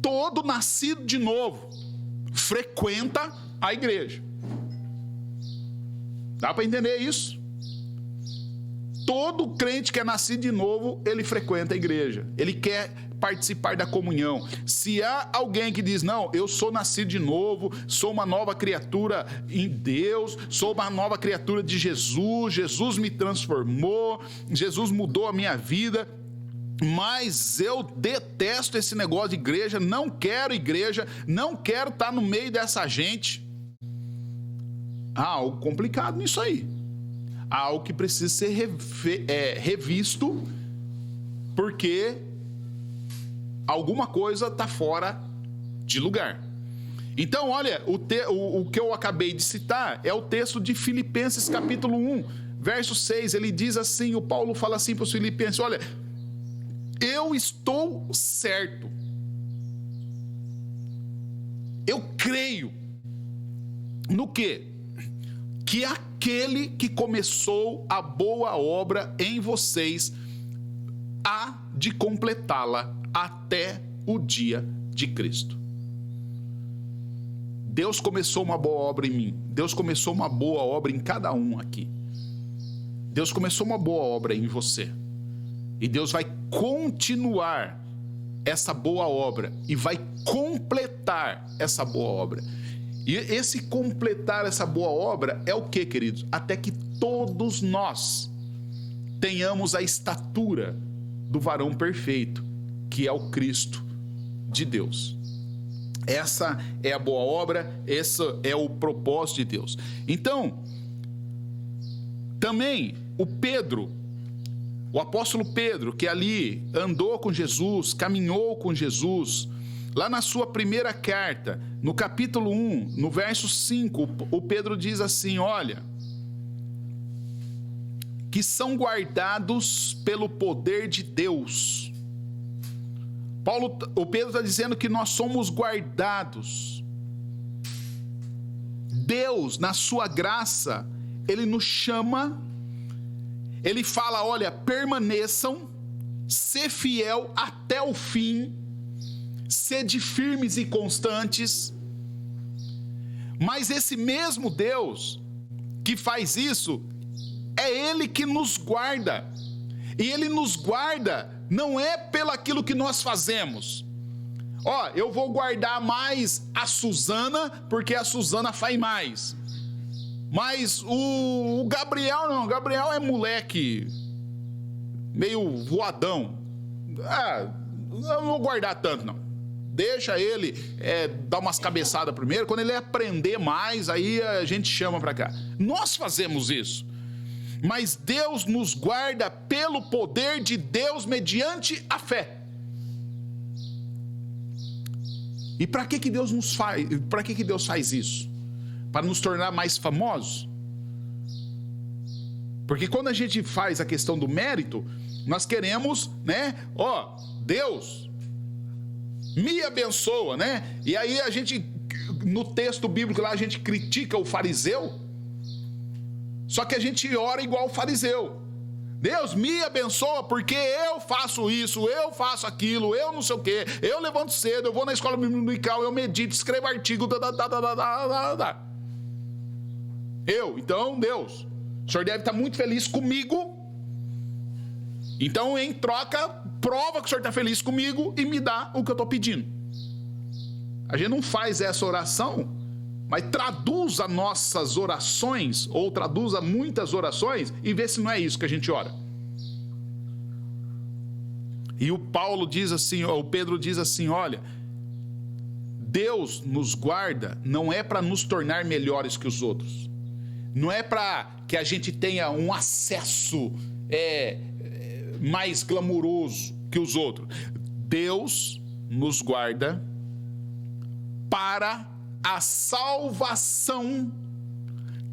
todo nascido de novo frequenta a igreja. Dá para entender isso? Todo crente que é nascido de novo, ele frequenta a igreja. Ele quer participar da comunhão. Se há alguém que diz, não, eu sou nascido de novo, sou uma nova criatura em Deus, sou uma nova criatura de Jesus, Jesus me transformou, Jesus mudou a minha vida, Mas eu detesto esse negócio de igreja, não quero estar no meio dessa gente. Há algo complicado nisso aí. Há algo que precisa ser revisto, porque alguma coisa está fora de lugar. Então, olha, o que eu acabei de citar é o texto de Filipenses capítulo 1, verso 6. Ele diz assim, o Paulo fala assim para os filipenses: olha, eu estou certo, eu creio no quê? Que aquele que começou a boa obra em vocês há de completá-la até o dia de Cristo. Deus começou uma boa obra em mim. Deus começou uma boa obra em cada um aqui. Deus começou uma boa obra em você. E Deus vai continuar essa boa obra e vai completar essa boa obra. E esse completar essa boa obra é o que, queridos? Até que todos nós tenhamos a estatura do varão perfeito, que é o Cristo de Deus. Essa é a boa obra, esse é o propósito de Deus. Então, também o apóstolo Pedro, que ali andou com Jesus, caminhou com Jesus, lá na sua primeira carta, no capítulo 1, no verso 5, o Pedro diz assim, olha, que são guardados pelo poder de Deus. O Pedro está dizendo que nós somos guardados. Deus, na sua graça, Ele nos chama, Ele fala, olha, permaneçam, ser fiel até o fim, sede firmes e constantes. Mas esse mesmo Deus que faz isso, é Ele que nos guarda. E Ele nos guarda não é pelo aquilo que nós fazemos. Ó, eu vou guardar mais a Suzana, porque a Suzana faz mais. Mas o Gabriel não, o Gabriel é moleque meio voadão. Eu não vou guardar tanto, não. Deixa ele dar umas cabeçadas primeiro, quando ele aprender mais, aí a gente chama pra cá. Nós fazemos isso. Mas Deus nos guarda pelo poder de Deus mediante a fé. E para que Deus nos faz? Para que Deus faz isso? Para nos tornar mais famosos? Porque quando a gente faz a questão do mérito, nós queremos, né? Ó, Deus me abençoa, né? E aí a gente, no texto bíblico lá, a gente critica o fariseu. Só que a gente ora igual o fariseu. Deus me abençoa porque eu faço isso, eu faço aquilo, eu não sei o quê, eu levanto cedo, eu vou na escola dominical, eu medito, escrevo artigo, Então, Deus, o Senhor deve estar muito feliz comigo. Então, em troca, prova que o Senhor está feliz comigo e me dá o que eu estou pedindo. A gente não faz essa oração, mas traduza nossas orações, ou traduza muitas orações, e vê se não é isso que a gente ora. E o Paulo diz assim, o Pedro diz assim, olha, Deus nos guarda não é para nos tornar melhores que os outros. Não é para que a gente tenha um acesso mais glamuroso que os outros. Deus nos guarda para a salvação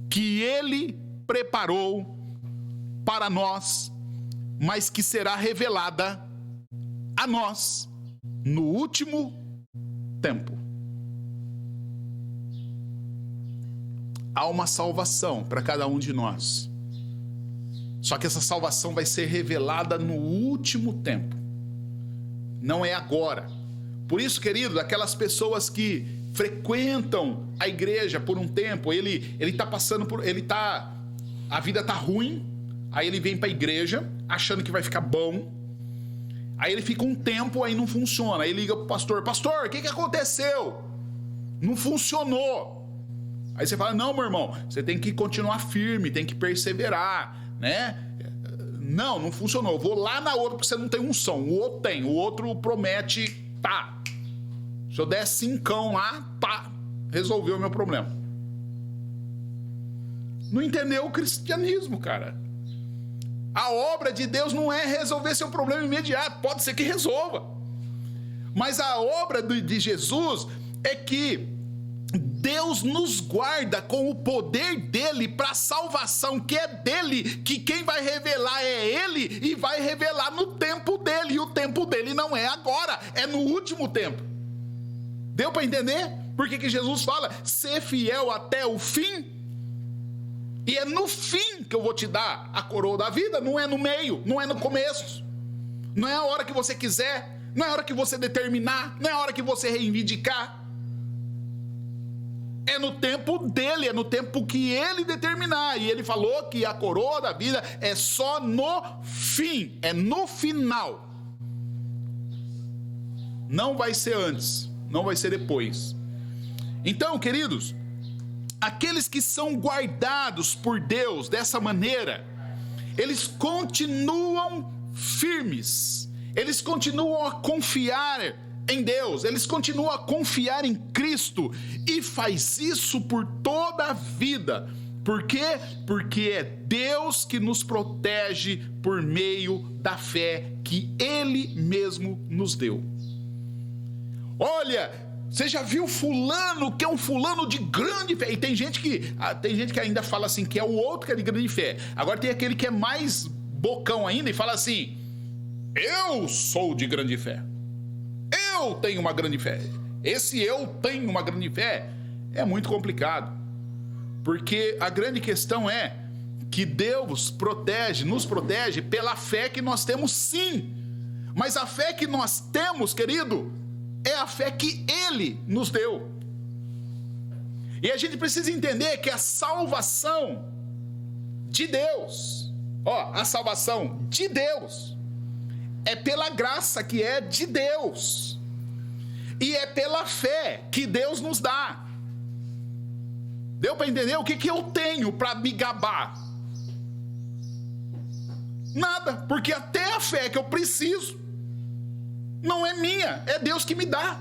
que Ele preparou para nós, mas que será revelada a nós no último tempo. Há uma salvação para cada um de nós. Só que essa salvação vai ser revelada no último tempo. Não é agora. Por isso, querido, aquelas pessoas que frequentam a igreja por um tempo, ele tá passando por, a vida tá ruim, aí ele vem para a igreja achando que vai ficar bom, aí ele fica um tempo, aí não funciona, aí liga pro pastor, o que aconteceu? Não funcionou. Aí você fala, não, meu irmão, você tem que continuar firme, tem que perseverar, né? Não funcionou. Eu vou lá na outra porque você não tem unção. O outro tem. O outro promete, tá. Se eu der 5 lá, tá. Resolveu o meu problema. Não entendeu o cristianismo, cara. A obra de Deus não é resolver seu problema imediato. Pode ser que resolva. Mas a obra de Jesus é que Deus nos guarda com o poder dele para a salvação que é dele, que quem vai revelar é ele e vai revelar no tempo dele. E o tempo dele não é agora, é no último tempo. Deu para entender? Por que Jesus fala, ser fiel até o fim? E é no fim que eu vou te dar a coroa da vida, não é no meio, não é no começo. Não é a hora que você quiser, não é a hora que você determinar, não é a hora que você reivindicar. É no tempo dele, é no tempo que ele determinar. E ele falou que a coroa da vida é só no fim, é no final. Não vai ser antes, não vai ser depois. Então, queridos, aqueles que são guardados por Deus dessa maneira, eles continuam firmes, eles continuam a confiar em Deus, eles continuam a confiar em Cristo e faz isso por toda a vida. Por quê? Porque é Deus que nos protege por meio da fé que Ele mesmo nos deu. Olha, você já viu fulano que é um fulano de grande fé? E tem gente que ainda fala assim, que é o outro que é de grande fé. Agora tem aquele que é mais bocão ainda e fala assim, eu sou de grande fé. Eu tenho uma grande fé. Esse eu tenho uma grande fé é muito complicado. Porque a grande questão é que Deus nos protege pela fé que nós temos, sim. Mas a fé que nós temos, querido, é a fé que Ele nos deu. E a gente precisa entender que a salvação de Deus, a salvação de Deus, é pela graça que é de Deus. E é pela fé que Deus nos dá. Deu para entender o que eu tenho para me gabar? Nada, porque até a fé que eu preciso não é minha, é Deus que me dá.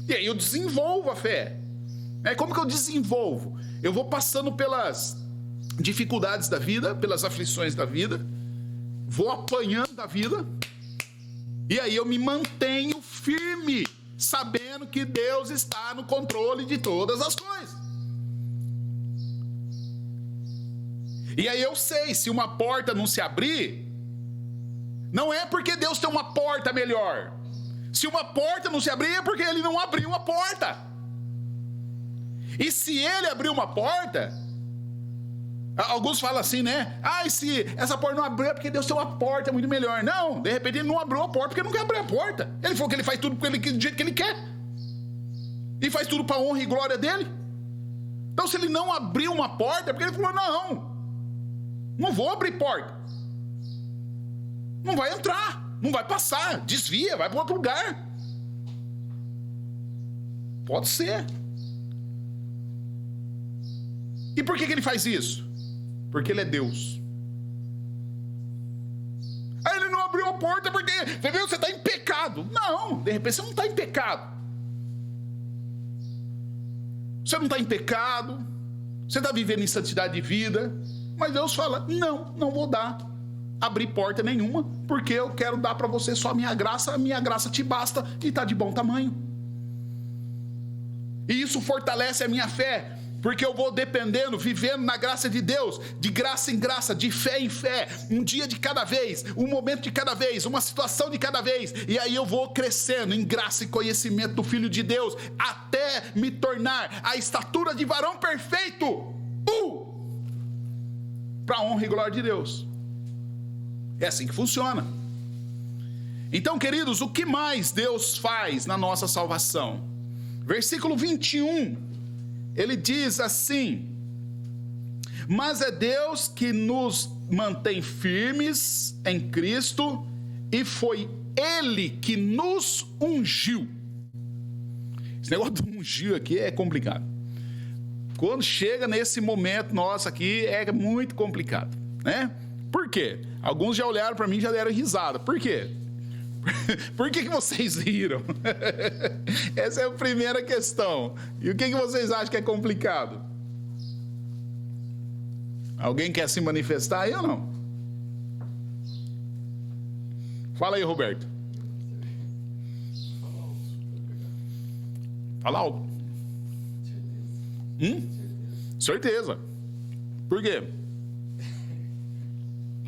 E aí eu desenvolvo a fé. Como que eu desenvolvo? Eu vou passando pelas dificuldades da vida, pelas aflições da vida, vou apanhando da vida, e aí eu me mantenho firme, sabendo que Deus está no controle de todas as coisas. E aí eu sei, se uma porta não se abrir, não é porque Deus tem uma porta melhor. Se uma porta não se abrir, é porque Ele não abriu a porta. E se Ele abriu uma porta, alguns falam assim, né? E se essa porta não abriu, é porque Deus tem uma porta muito melhor. Não, de repente Ele não abriu a porta porque não quer abrir a porta. Ele falou que Ele faz tudo do jeito que Ele quer. E faz tudo para a honra e glória dEle. Então, se Ele não abriu uma porta, é porque Ele falou, não vou abrir porta. Não vai entrar, não vai passar, desvia, vai para outro lugar. Pode ser. E por que Ele faz isso? Porque Ele é Deus. Aí Ele não abriu a porta porque, você viu, você está em pecado. Não, de repente você não está em pecado. Você não está em pecado, você está vivendo em santidade de vida, mas Deus fala, não vou abrir porta nenhuma, porque eu quero dar para você só a minha graça te basta e está de bom tamanho. E isso fortalece a minha fé, porque eu vou dependendo, vivendo na graça de Deus, de graça em graça, de fé em fé, um dia de cada vez, um momento de cada vez, uma situação de cada vez, e aí eu vou crescendo em graça e conhecimento do Filho de Deus, até me tornar a estatura de varão perfeito, para a honra e glória de Deus. É assim que funciona. Então, queridos, o que mais Deus faz na nossa salvação? Versículo 21, ele diz assim: mas é Deus que nos mantém firmes em Cristo, e foi Ele que nos ungiu. Esse negócio do ungir aqui é complicado. Quando chega nesse momento nosso aqui, é muito complicado, né? Por quê? Alguns já olharam para mim e já deram risada. Por quê? Por que vocês riram? Essa é a primeira questão. E o que vocês acham que é complicado? Alguém quer se manifestar aí ou não? Fala aí, Roberto. Fala alto. Certeza. Por quê?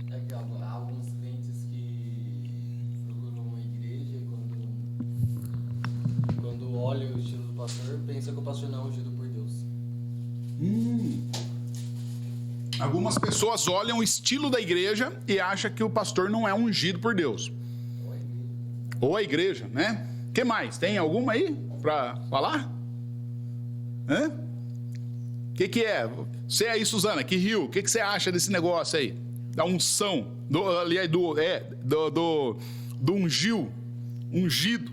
É que há alguns crentes que procuram uma igreja e quando olha o estilo do pastor, pensa que o pastor não é ungido por Deus. Algumas pessoas olham o estilo da igreja e acham que o pastor não é ungido por Deus. Ou a igreja, né? O que mais? Tem alguma aí para falar? O que é? Você aí, Suzana, que riu. O que você acha desse negócio aí? Da unção. Do ungido.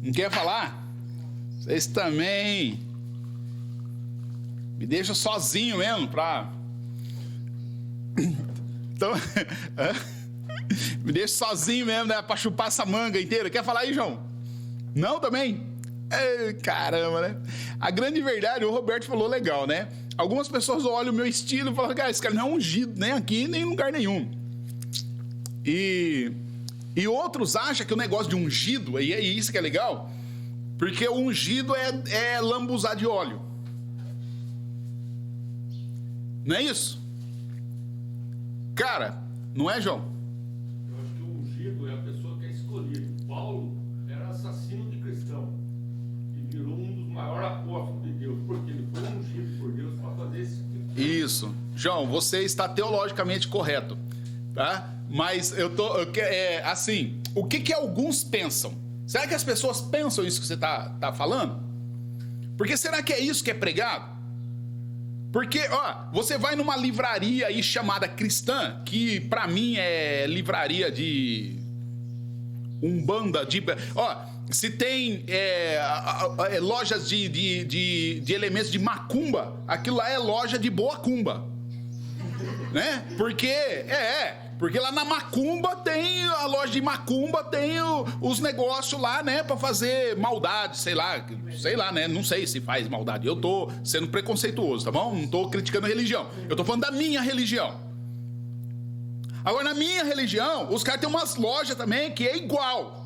Não quer falar? Vocês também me deixam sozinho mesmo pra... Então... Me deixa sozinho mesmo, né? Pra chupar essa manga inteira. Quer falar aí, João? Não também? Caramba, né? A grande verdade, o Roberto falou legal, né? Algumas pessoas olham o meu estilo e falam, cara, esse cara não é ungido, nem aqui, nem em lugar nenhum. E outros acham que o negócio de ungido, e é isso que é legal, porque o ungido é lambuzar de óleo. Não é isso? Cara, não é, João? É a pessoa que é escolhida. Paulo era assassino de cristão e virou um dos maiores apóstolos de Deus, porque ele foi ungido por Deus para fazer esse tipo de... Isso. João, você está teologicamente correto, tá? Mas assim, o que alguns pensam? Será que as pessoas pensam isso que você está falando? Porque será que é isso que é pregado? Porque, você vai numa livraria aí chamada cristã, que pra mim é livraria de Umbanda, se tem lojas de elementos de macumba, aquilo lá é loja de boa cumba, né? Porque lá na macumba tem a loja de macumba, tem os negócios lá, né, pra fazer maldade, sei lá, né, não sei se faz maldade, eu tô sendo preconceituoso, tá bom? Não tô criticando a religião, eu tô falando da minha religião. Agora, na minha religião, os caras têm umas lojas também que é igual,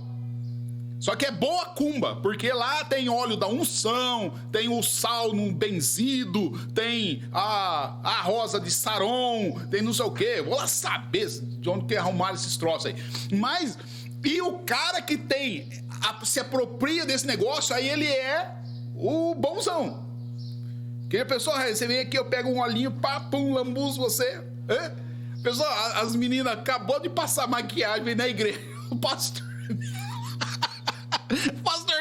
só que é boa cumba, porque lá tem óleo da unção, tem o sal no benzido, tem a rosa de Saron, tem não sei o quê. Vou lá saber de onde que arrumaram esses troços aí. Mas, e o cara que se apropria desse negócio, aí ele é o bonzão. Que a pessoa, você vem aqui, eu pego um olhinho, pum, lambuzo você. Pessoal, as meninas acabou de passar maquiagem, vem na igreja, o pastor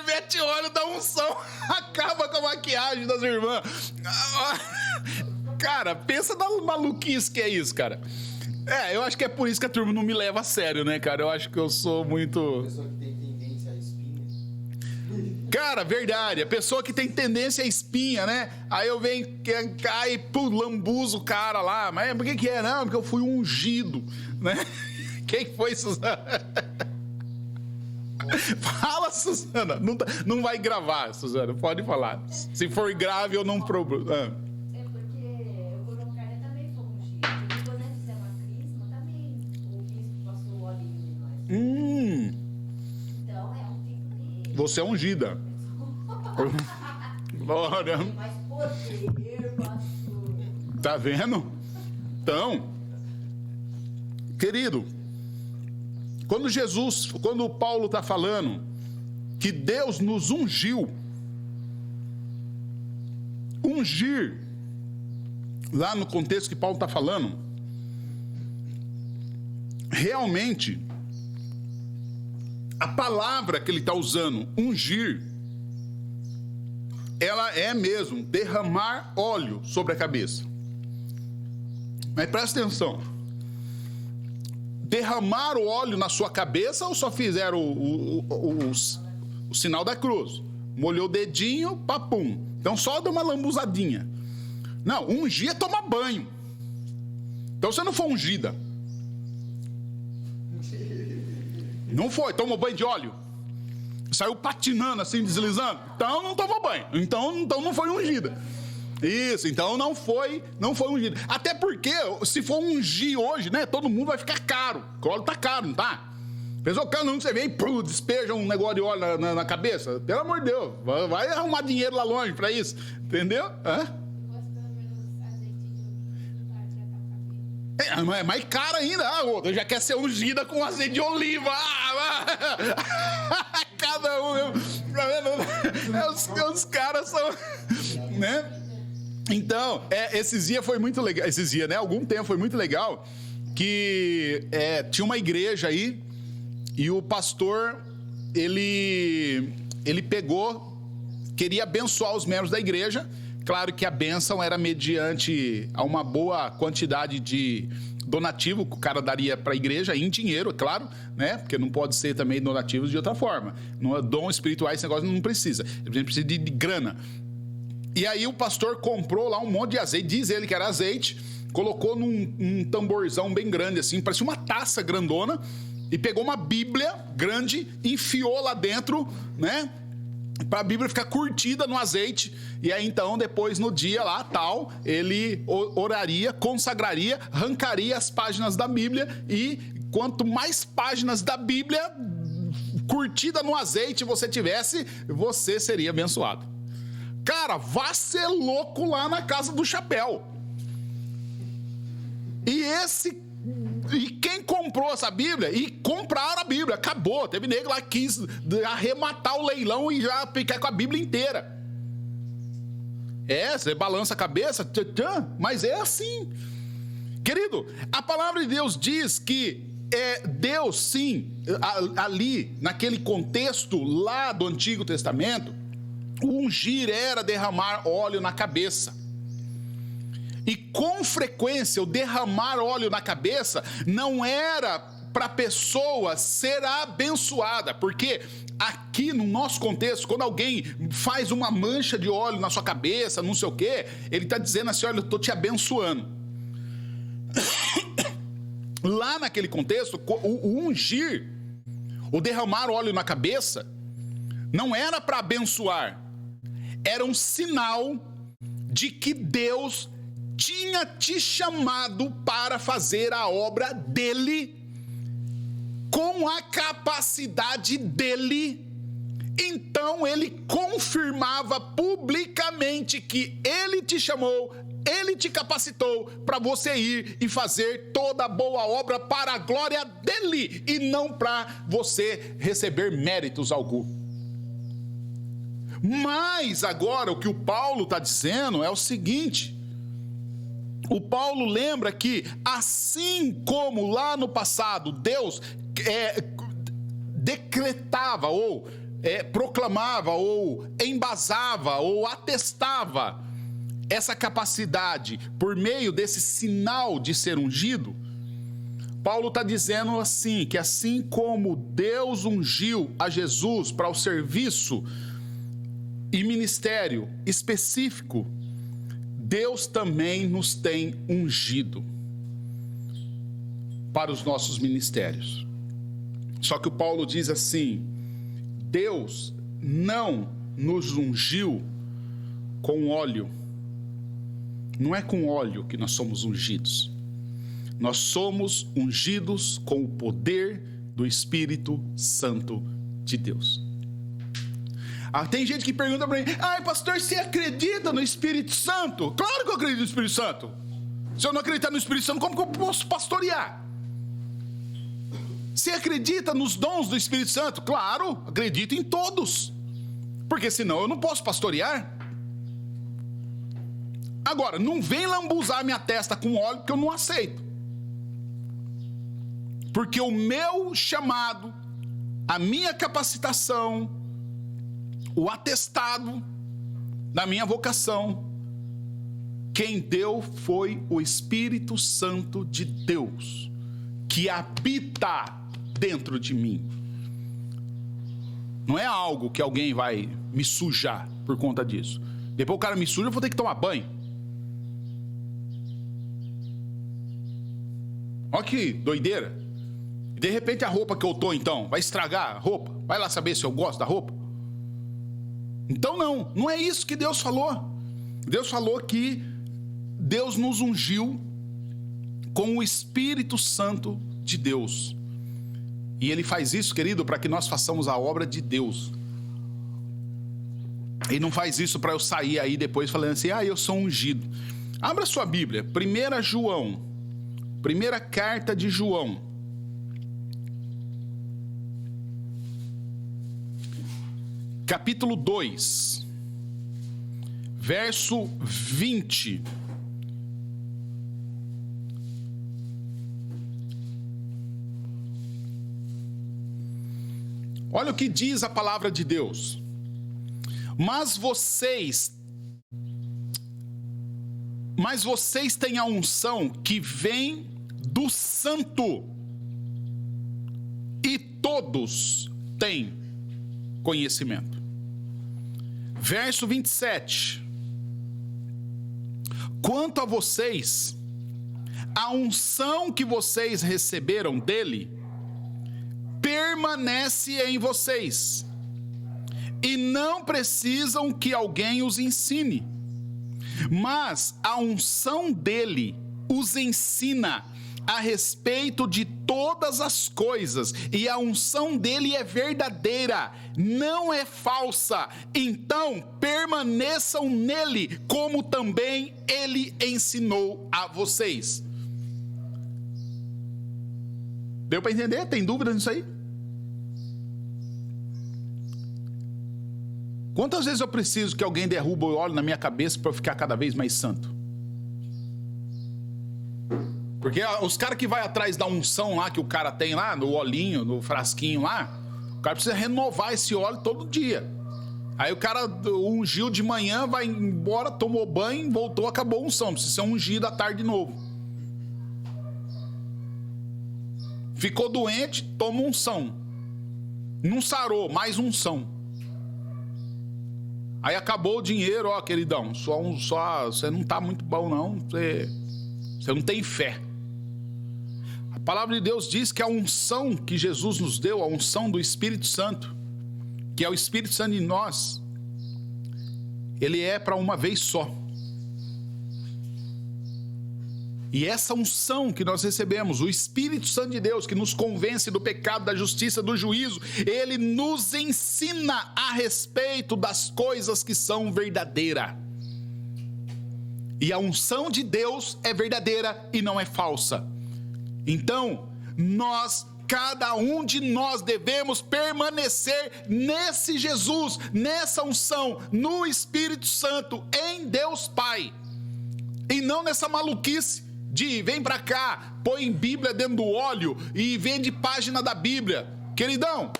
mete óleo da unção, acaba com a maquiagem das irmãs. Cara, pensa na maluquice que é isso, cara. Eu acho que é por isso que a turma não me leva a sério, né, cara? Eu acho que eu sou muito... Pessoa que tem tendência à espinha. Cara, verdade. A pessoa que tem tendência à espinha, né? Aí eu venho, cai, lambuzo o cara lá. Mas por que é? Não, porque eu fui ungido, né? Quem foi, Suzana? Fala, Suzana. Não vai gravar, Suzana. Pode falar. Se for grave, eu não problema. É porque o coronário também foi ungido. E quando nós fizemos a crisma, também o bispo passou o óleo em nós. Então é um tipo de... Você é ungida. Glória. Tem mais poder, pastor. Tá vendo? Então, querido, quando Paulo está falando que Deus nos ungiu, ungir, lá no contexto que Paulo está falando, realmente, a palavra que ele está usando, ungir, ela é mesmo derramar óleo sobre a cabeça. Mas presta atenção. Derramar o óleo na sua cabeça ou só fizeram o sinal da cruz? Molhou o dedinho, papum. Então só dá uma lambuzadinha. Não, ungir é tomar banho. Então você não foi ungida. Não foi, tomou banho de óleo. Saiu patinando assim, deslizando. Então não tomou banho. Então não foi ungida. Isso, então não foi ungida. Até porque, se for ungir hoje, né? Todo mundo vai ficar caro. O óleo tá caro, não tá? Pensou que não, você vem e despeja um negócio de óleo na cabeça? Pelo amor de Deus, vai arrumar dinheiro lá longe pra isso. Entendeu? É mais caro ainda. Outra já quer ser ungida com azeite de oliva. Cada um. Os caras são. Né? Então, esses dias foi muito legal. Esses dias, né? Algum tempo foi muito legal. Que tinha uma igreja aí. E o pastor, ele pegou, queria abençoar os membros da igreja. Claro que a bênção era mediante a uma boa quantidade de donativo que o cara daria para a igreja, em dinheiro, é claro, né? Porque não pode ser também donativos de outra forma. Não é dom espiritual, esse negócio não precisa. Ele precisa de grana. E aí o pastor comprou lá um monte de azeite, diz ele que era azeite, colocou num tamborzão bem grande assim, parecia uma taça grandona, e pegou uma Bíblia grande, enfiou lá dentro, né? Para a Bíblia ficar curtida no azeite. E aí então, depois no dia lá, tal, ele oraria, consagraria, arrancaria as páginas da Bíblia. E quanto mais páginas da Bíblia curtida no azeite você tivesse, você seria abençoado. Cara, vá ser louco lá na casa do chapéu. E quem comprou essa Bíblia? E compraram a Bíblia, acabou. Teve nego lá que quis arrematar o leilão e já ficar com a Bíblia inteira. Você balança a cabeça, mas é assim. Querido, a palavra de Deus diz que Deus, sim, ali, naquele contexto lá do Antigo Testamento, o ungir era derramar óleo na cabeça. E com frequência o derramar óleo na cabeça não era para a pessoa ser abençoada, porque aqui no nosso contexto, quando alguém faz uma mancha de óleo na sua cabeça, não sei o quê, ele está dizendo assim, olha, eu estou te abençoando. Lá naquele contexto, o ungir, o derramar óleo na cabeça, não era para abençoar, era um sinal de que Deus tinha te chamado para fazer a obra dele, com a capacidade dele. Então ele confirmava publicamente que ele te chamou, ele te capacitou para você ir e fazer toda a boa obra para a glória dele, e não para você receber méritos algum. Mas agora o que o Paulo está dizendo é o seguinte: o Paulo lembra que, assim como lá no passado Deus decretava ou proclamava ou embasava ou atestava essa capacidade por meio desse sinal de ser ungido, Paulo está dizendo assim, que assim como Deus ungiu a Jesus para o serviço e ministério específico, Deus também nos tem ungido para os nossos ministérios. Só que o Paulo diz assim: Deus não nos ungiu com óleo. Não é com óleo que nós somos ungidos. Nós somos ungidos com o poder do Espírito Santo de Deus. Tem gente que pergunta para mim: pastor, você acredita no Espírito Santo? Claro que eu acredito no Espírito Santo. Se eu não acreditar no Espírito Santo, como que eu posso pastorear? Você acredita nos dons do Espírito Santo? Claro, acredito em todos, porque senão eu não posso pastorear. Agora, não vem lambuzar minha testa com óleo, porque eu não aceito. Porque o meu chamado, a minha capacitação, o atestado da minha vocação, quem deu foi o Espírito Santo de Deus, que habita dentro de mim. Não é algo que alguém vai me sujar por conta disso. Depois o cara me suja, eu vou ter que tomar banho. Olha que doideira. De repente a roupa que eu tô, então, vai estragar a roupa? Vai lá saber se eu gosto da roupa? Então não é isso que Deus falou. Deus falou que Deus nos ungiu com o Espírito Santo de Deus. E Ele faz isso, querido, para que nós façamos a obra de Deus. Ele não faz isso para eu sair aí depois falando assim, eu sou ungido. Abra sua Bíblia, 1 João, primeira carta de João. Capítulo 2, verso 20. Olha o que diz a palavra de Deus. Mas vocês têm a unção que vem do Santo, e todos têm conhecimento. Verso 27. Quanto a vocês, a unção que vocês receberam dele permanece em vocês, e não precisam que alguém os ensine, mas a unção dele os ensina a respeito de todas as coisas, e a unção dele é verdadeira, não é falsa. Então permaneçam nele, como também ele ensinou a vocês. Deu para entender? Tem dúvida nisso aí? Quantas vezes eu preciso que alguém derruba o óleo na minha cabeça para eu ficar cada vez mais santo? Porque os caras que vai atrás da unção lá, que o cara tem lá, no olhinho, no frasquinho lá, o cara precisa renovar esse óleo todo dia. Aí o cara ungiu de manhã, vai embora, tomou banho, voltou, acabou a unção. Precisa ser ungido à tarde de novo. Ficou doente, toma unção. Não sarou, mais unção. Aí acabou o dinheiro, queridão, você não tá muito bom não, você não tem fé. A palavra de Deus diz que a unção que Jesus nos deu, a unção do Espírito Santo, que é o Espírito Santo em nós, ele é para uma vez só. E essa unção que nós recebemos, o Espírito Santo de Deus, que nos convence do pecado, da justiça, do juízo, ele nos ensina a respeito das coisas que são verdadeiras. E a unção de Deus é verdadeira e não é falsa. Então, cada um de nós devemos permanecer nesse Jesus, nessa unção, no Espírito Santo, em Deus Pai. E não nessa maluquice de vem pra cá, põe Bíblia dentro do óleo e vende página da Bíblia. Queridão,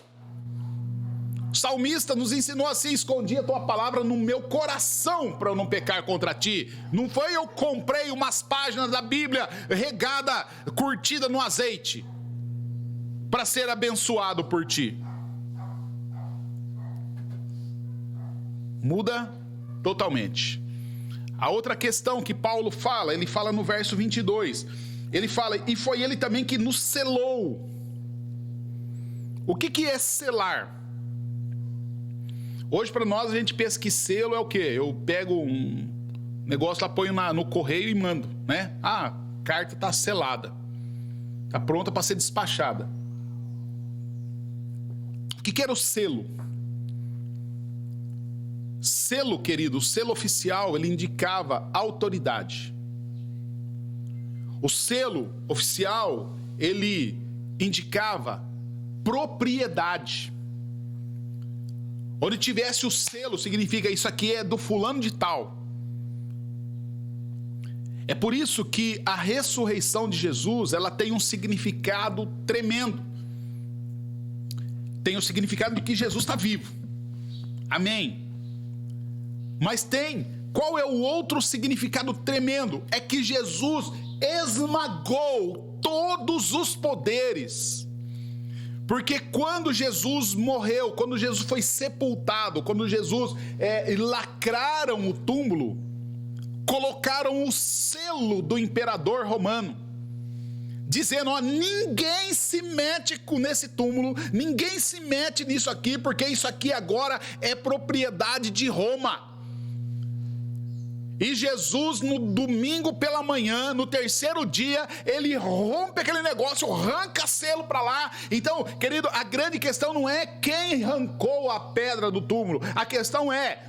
o salmista nos ensinou assim: escondi a tua palavra no meu coração para eu não pecar contra ti. Não foi eu comprei umas páginas da Bíblia regada, curtida no azeite para ser abençoado por ti. Muda totalmente. A outra questão que Paulo fala, ele fala no verso 22, ele fala, e foi ele também que nos selou. O que é selar? Hoje para nós a gente pensa que selo é o quê? Eu pego um negócio lá, ponho no correio e mando, né? A carta está selada, está pronta para ser despachada. O que era o selo? Selo, querido, o selo oficial, ele indicava autoridade. O selo oficial, ele indicava propriedade. Onde tivesse o selo, significa isso aqui é do fulano de tal. É por isso que a ressurreição de Jesus, ela tem um significado tremendo. Tem o significado de que Jesus está vivo. Amém. Mas qual é o outro significado tremendo? É que Jesus esmagou todos os poderes. Porque quando Jesus morreu, quando Jesus foi sepultado, quando Jesus lacraram o túmulo, colocaram o selo do imperador romano. dizendo, ó, ninguém se mete nesse túmulo, ninguém se mete nisso aqui, porque isso aqui agora é propriedade de Roma. E Jesus, no domingo pela manhã, no terceiro dia, ele rompe aquele negócio, arranca selo para lá. Então, querido, a grande questão não é quem arrancou a pedra do túmulo, a questão é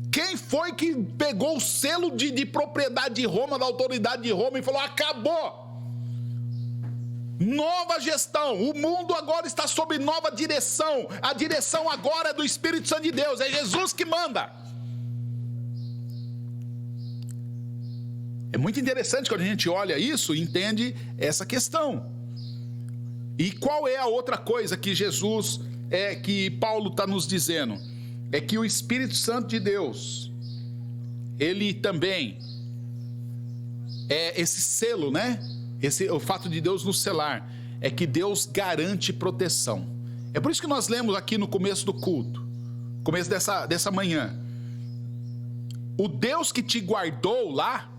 quem foi que pegou o selo de propriedade de Roma, da autoridade de Roma, e falou, acabou. Nova gestão, o mundo agora está sob nova direção, a direção agora é do Espírito Santo de Deus, é Jesus que manda. É muito interessante quando a gente olha isso e entende essa questão. E qual é a outra coisa que que Paulo está nos dizendo? É que o Espírito Santo de Deus, ele também é esse selo, né? O fato de Deus nos selar, é que Deus garante proteção. É por isso que nós lemos aqui no começo do culto, começo dessa manhã, o Deus que te guardou lá,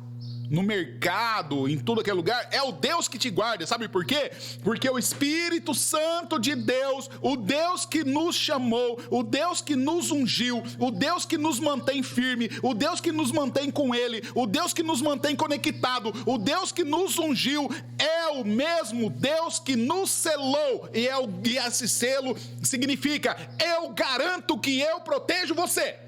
no mercado, em todo aquele lugar, é o Deus que te guarda, sabe por quê? Porque o Espírito Santo de Deus, o Deus que nos chamou, o Deus que nos ungiu, o Deus que nos mantém firme, o Deus que nos mantém com Ele, o Deus que nos mantém conectado, o Deus que nos ungiu, é o mesmo Deus que nos selou, e esse selo significa, eu garanto que eu protejo você.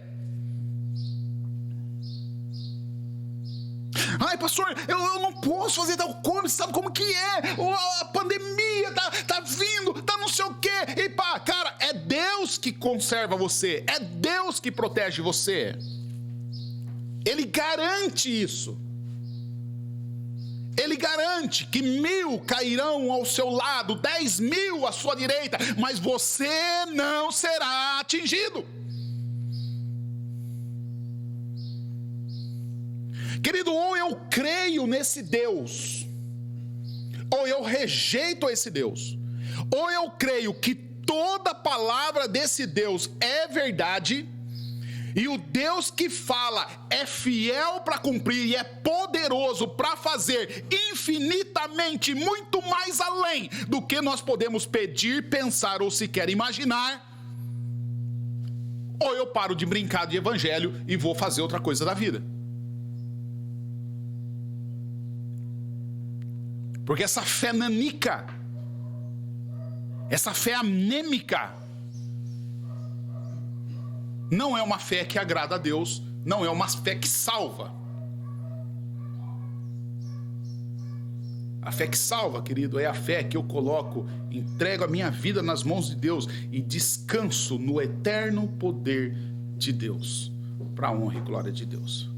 Ai, pastor, eu não posso fazer tal coisa, sabe como que é? A pandemia tá vindo, tá não sei o quê. E pá, cara, é Deus que conserva você, é Deus que protege você. Ele garante isso. Ele garante que 1000 cairão ao seu lado, 10.000 à sua direita, mas você não será atingido. Querido, ou eu creio nesse Deus, ou eu rejeito esse Deus. Ou eu creio que toda palavra desse Deus é verdade, e o Deus que fala é fiel para cumprir e é poderoso para fazer infinitamente muito mais além do que nós podemos pedir, pensar ou sequer imaginar. Ou eu paro de brincar de evangelho e vou fazer outra coisa da vida. Porque essa fé nanica, essa fé anêmica, não é uma fé que agrada a Deus, não é uma fé que salva. A fé que salva, querido, é a fé que eu coloco, entrego a minha vida nas mãos de Deus e descanso no eterno poder de Deus, para a honra e glória de Deus.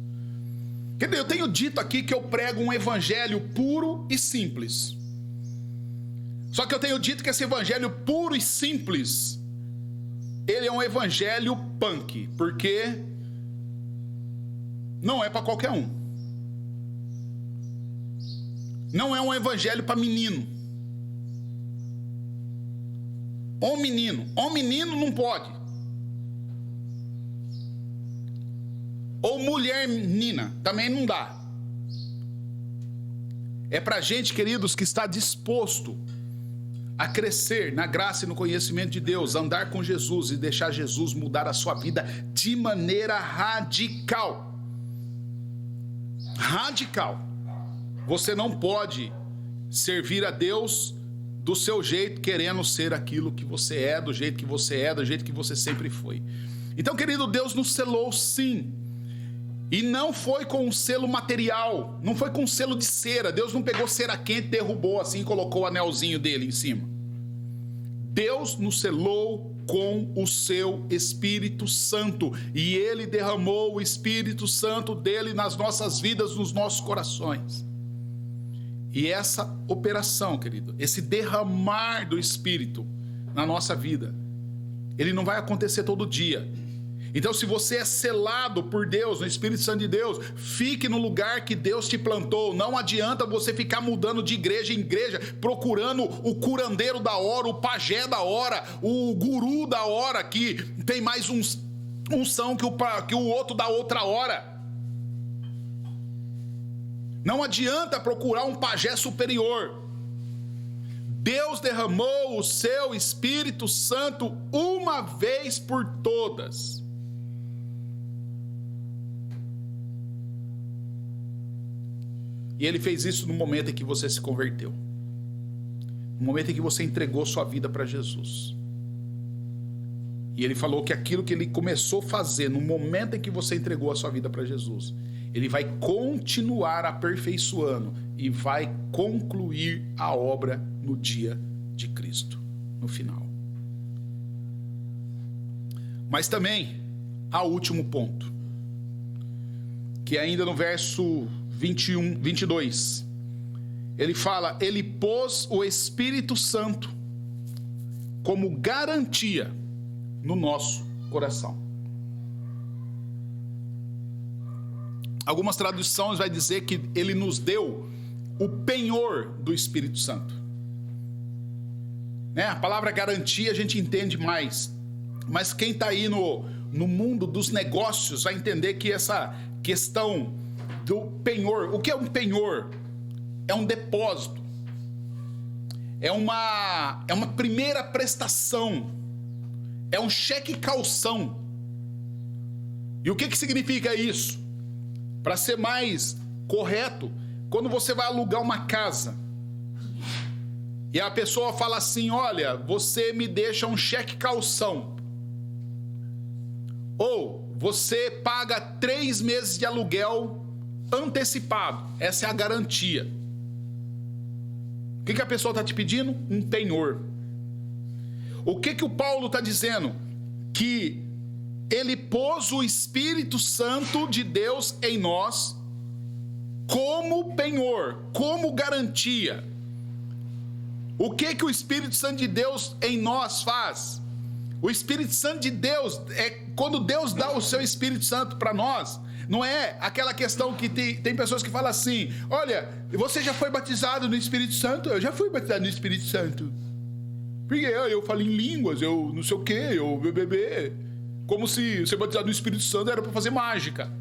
Eu tenho dito aqui que eu prego um evangelho puro e simples. Só que eu tenho dito que esse evangelho puro e simples, ele é um evangelho punk, porque não é para qualquer um. Não é um evangelho para menino. Ou menino não pode. Ou mulher menina, também não dá. É para gente, queridos, que está disposto a crescer na graça e no conhecimento de Deus, andar com Jesus e deixar Jesus mudar a sua vida de maneira radical. Radical. Você não pode servir a Deus do seu jeito, querendo ser aquilo que você é, do jeito que você é, do jeito que você sempre foi. Então, querido, Deus nos selou sim. E não foi com um selo material, não foi com um selo de cera. Deus não pegou cera quente, derrubou assim e colocou o anelzinho dele em cima. Deus nos selou com o seu Espírito Santo. E Ele derramou o Espírito Santo dele nas nossas vidas, nos nossos corações. E essa operação, querido, esse derramar do Espírito na nossa vida, ele não vai acontecer todo dia. Então, se você é selado por Deus, no Espírito Santo de Deus, fique no lugar que Deus te plantou. Não adianta você ficar mudando de igreja em igreja, procurando o curandeiro da hora, o pajé da hora, o guru da hora, que tem mais unção que o outro da outra hora. Não adianta procurar um pajé superior. Deus derramou o seu Espírito Santo uma vez por todas. E ele fez isso no momento em que você se converteu. No momento em que você entregou sua vida para Jesus. E ele falou que aquilo que ele começou a fazer no momento em que você entregou a sua vida para Jesus, ele vai continuar aperfeiçoando e vai concluir a obra no dia de Cristo, no final. Mas também há o último ponto, que ainda no verso 22, ele fala: ele pôs o Espírito Santo como garantia no nosso coração. Algumas traduções vai dizer que ele nos deu o penhor do Espírito Santo. Né? A palavra garantia a gente entende mais, mas quem está aí no mundo dos negócios vai entender que essa questão do penhor, o que é um penhor? É um depósito, é uma primeira prestação, é um cheque calção. E o que significa isso? Para ser mais correto, quando você vai alugar uma casa e a pessoa fala assim: olha, você me deixa um cheque calção, ou você paga 3 meses de aluguel antecipado, essa é a garantia. O que a pessoa está te pedindo? Um penhor. O que o Paulo está dizendo? Que ele pôs o Espírito Santo de Deus em nós como penhor, como garantia. O que o Espírito Santo de Deus em nós faz? O Espírito Santo de Deus, quando Deus dá o seu Espírito Santo para nós, não é aquela questão que tem pessoas que falam assim: olha, você já foi batizado no Espírito Santo? Eu já fui batizado no Espírito Santo. Porque eu falo em línguas, eu não sei o quê, eu bebê. Como se ser batizado no Espírito Santo era para fazer mágica.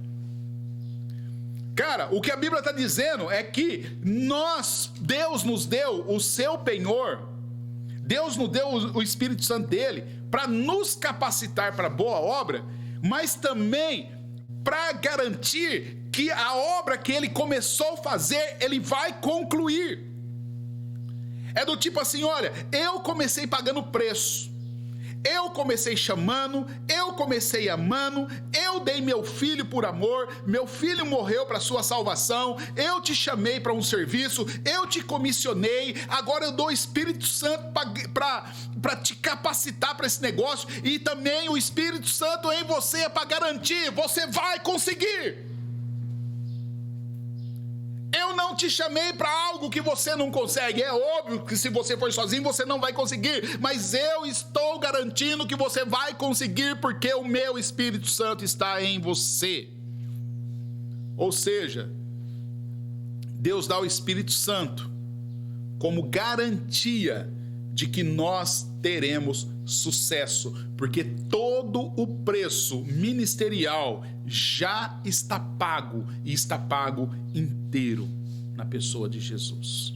Cara, o que a Bíblia está dizendo é que Deus nos deu o seu penhor, Deus nos deu o Espírito Santo dele para nos capacitar para boa obra, mas também para garantir que a obra que ele começou a fazer, ele vai concluir. É do tipo assim: olha, eu comecei pagando preço, eu comecei chamando, eu comecei amando, eu dei meu filho por amor, meu filho morreu para sua salvação, eu te chamei para um serviço, eu te comissionei, agora eu dou o Espírito Santo para te capacitar para esse negócio, e também o Espírito Santo em você é para garantir, você vai conseguir. Eu não te chamei para algo que você não consegue. É óbvio que se você for sozinho você não vai conseguir, mas eu estou garantindo que você vai conseguir, porque o meu Espírito Santo está em você. Ou seja, Deus dá o Espírito Santo como garantia de que nós teremos sucesso, porque todo o preço ministerial já está pago, e está pago inteiro na pessoa de Jesus.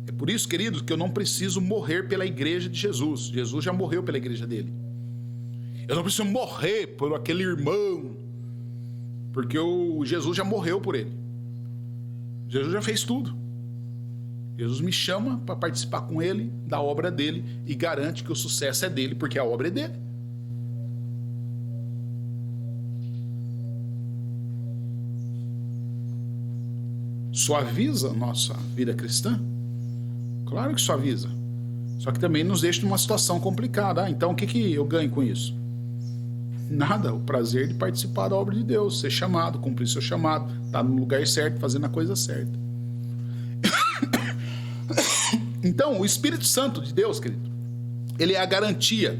É por isso, queridos, que eu não preciso morrer pela igreja de Jesus. Jesus já morreu pela igreja dele. Eu não preciso morrer por aquele irmão, porque Jesus já morreu por ele. Jesus já fez tudo. Jesus me chama para participar com ele da obra dele e garante que o sucesso é dele, porque a obra é dele. Suaviza a nossa vida cristã? Claro que suaviza. Só que também nos deixa numa situação complicada. Então o que eu ganho com isso? Nada, o prazer de participar da obra de Deus, ser chamado, cumprir seu chamado, estar no lugar certo, fazendo a coisa certa. Então, o Espírito Santo de Deus, querido, ele é a garantia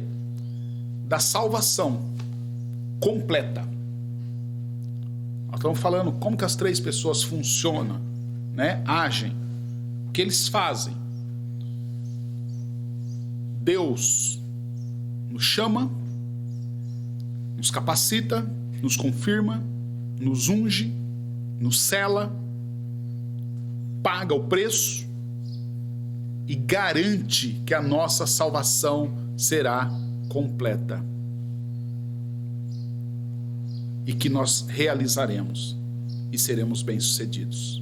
da salvação completa. Nós estamos falando como que as 3 pessoas funcionam, né? Agem, o que eles fazem. Deus nos chama, nos capacita, nos confirma, nos unge, nos sela, paga o preço, e garante que a nossa salvação será completa e que nós realizaremos e seremos bem-sucedidos.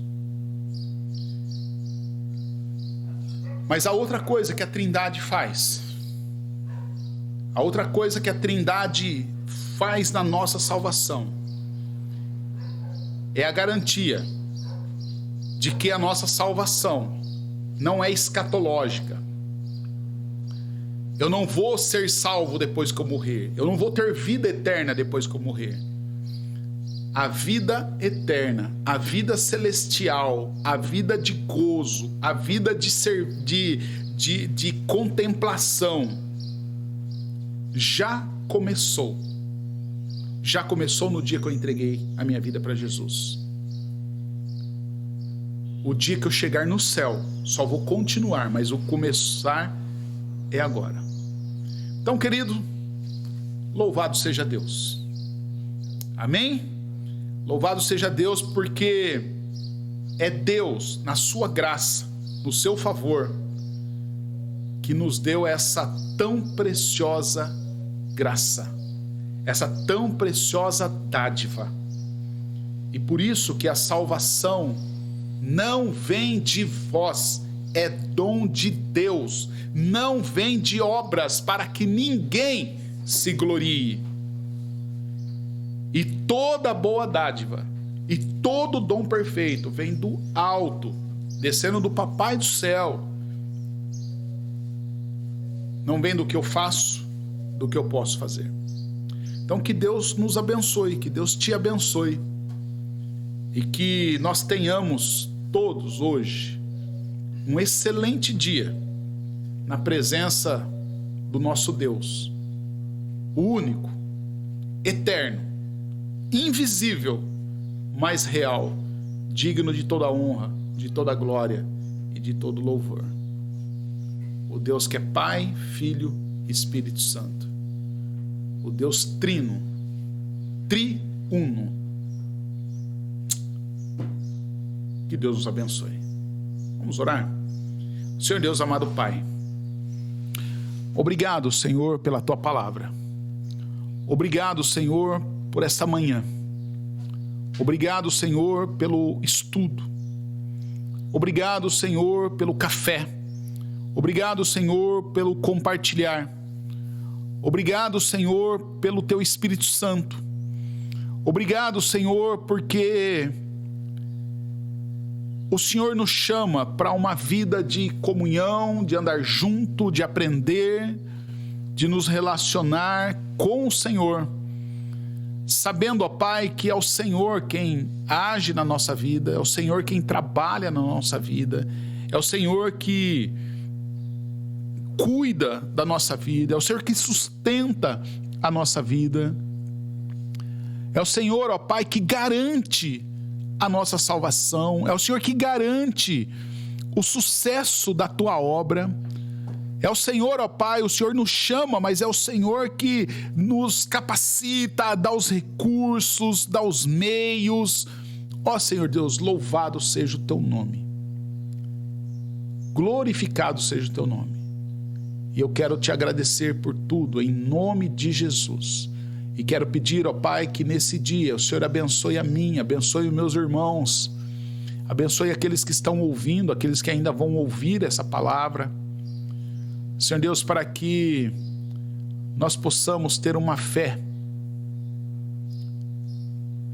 Mas a outra coisa que a Trindade faz, a outra coisa que a Trindade faz na nossa salvação, é a garantia de que a nossa salvação não é escatológica. Eu não vou ser salvo depois que eu morrer. Eu não vou ter vida eterna depois que eu morrer. A vida eterna, a vida celestial, a vida de gozo, a vida de contemplação já começou. Já começou no dia que eu entreguei a minha vida para Jesus. O dia que eu chegar no céu, só vou continuar, mas o começar é agora. Então, querido, louvado seja Deus. Amém? Louvado seja Deus, porque é Deus, na sua graça, no seu favor, que nos deu essa tão preciosa graça, essa tão preciosa dádiva. E por isso que a salvação não vem de vós, é dom de Deus, não vem de obras para que ninguém se glorie. E toda boa dádiva e todo dom perfeito vem do alto, descendo do Papai do céu. Não vem do que eu faço, do que eu posso fazer. Então que Deus nos abençoe, que Deus te abençoe. E que nós tenhamos todos hoje um excelente dia na presença do nosso Deus, o único, eterno, invisível, mas real, digno de toda honra, de toda glória e de todo louvor. O Deus que é Pai, Filho e Espírito Santo. O Deus trino, triuno. Que Deus nos abençoe. Vamos orar? Senhor Deus, amado Pai, obrigado, Senhor, pela Tua palavra. Obrigado, Senhor, por esta manhã. Obrigado, Senhor, pelo estudo. Obrigado, Senhor, pelo café. Obrigado, Senhor, pelo compartilhar. Obrigado, Senhor, pelo Teu Espírito Santo. Obrigado, Senhor, porque o Senhor nos chama para uma vida de comunhão, de andar junto, de aprender, de nos relacionar com o Senhor, sabendo, ó Pai, que é o Senhor quem age na nossa vida, é o Senhor quem trabalha na nossa vida, é o Senhor que cuida da nossa vida, é o Senhor que sustenta a nossa vida, é o Senhor, ó Pai, que garante a nossa salvação, é o Senhor que garante o sucesso da Tua obra. É o Senhor, ó Pai, o Senhor nos chama, mas é o Senhor que nos capacita, dá os recursos, dá os meios. Ó Senhor Deus, louvado seja o Teu nome. Glorificado seja o Teu nome. E eu quero Te agradecer por tudo, em nome de Jesus. E quero pedir, ó Pai, que nesse dia o Senhor abençoe a mim, abençoe os meus irmãos, abençoe aqueles que estão ouvindo, aqueles que ainda vão ouvir essa palavra. Senhor Deus, para que nós possamos ter uma fé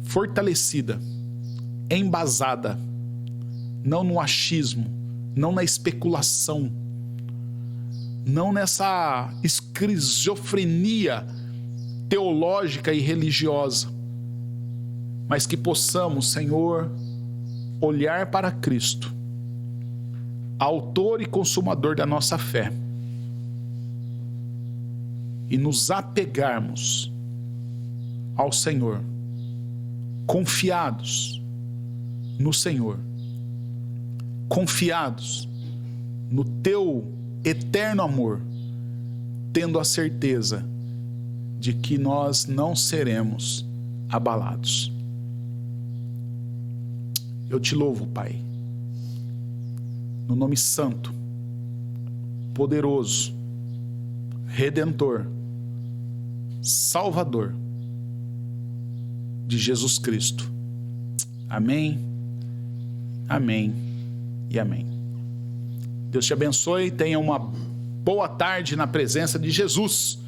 fortalecida, embasada, não no achismo, não na especulação, não nessa esquizofrenia teológica e religiosa, mas que possamos, Senhor, olhar para Cristo, autor e consumador da nossa fé, e nos apegarmos ao Senhor, confiados no Senhor, confiados no Teu eterno amor, tendo a certeza de que nós não seremos abalados. Eu Te louvo, Pai, no nome santo poderoso, redentor, salvador de Jesus Cristo. Amém, amém e amém. Deus te abençoe, tenha uma boa tarde na presença de Jesus.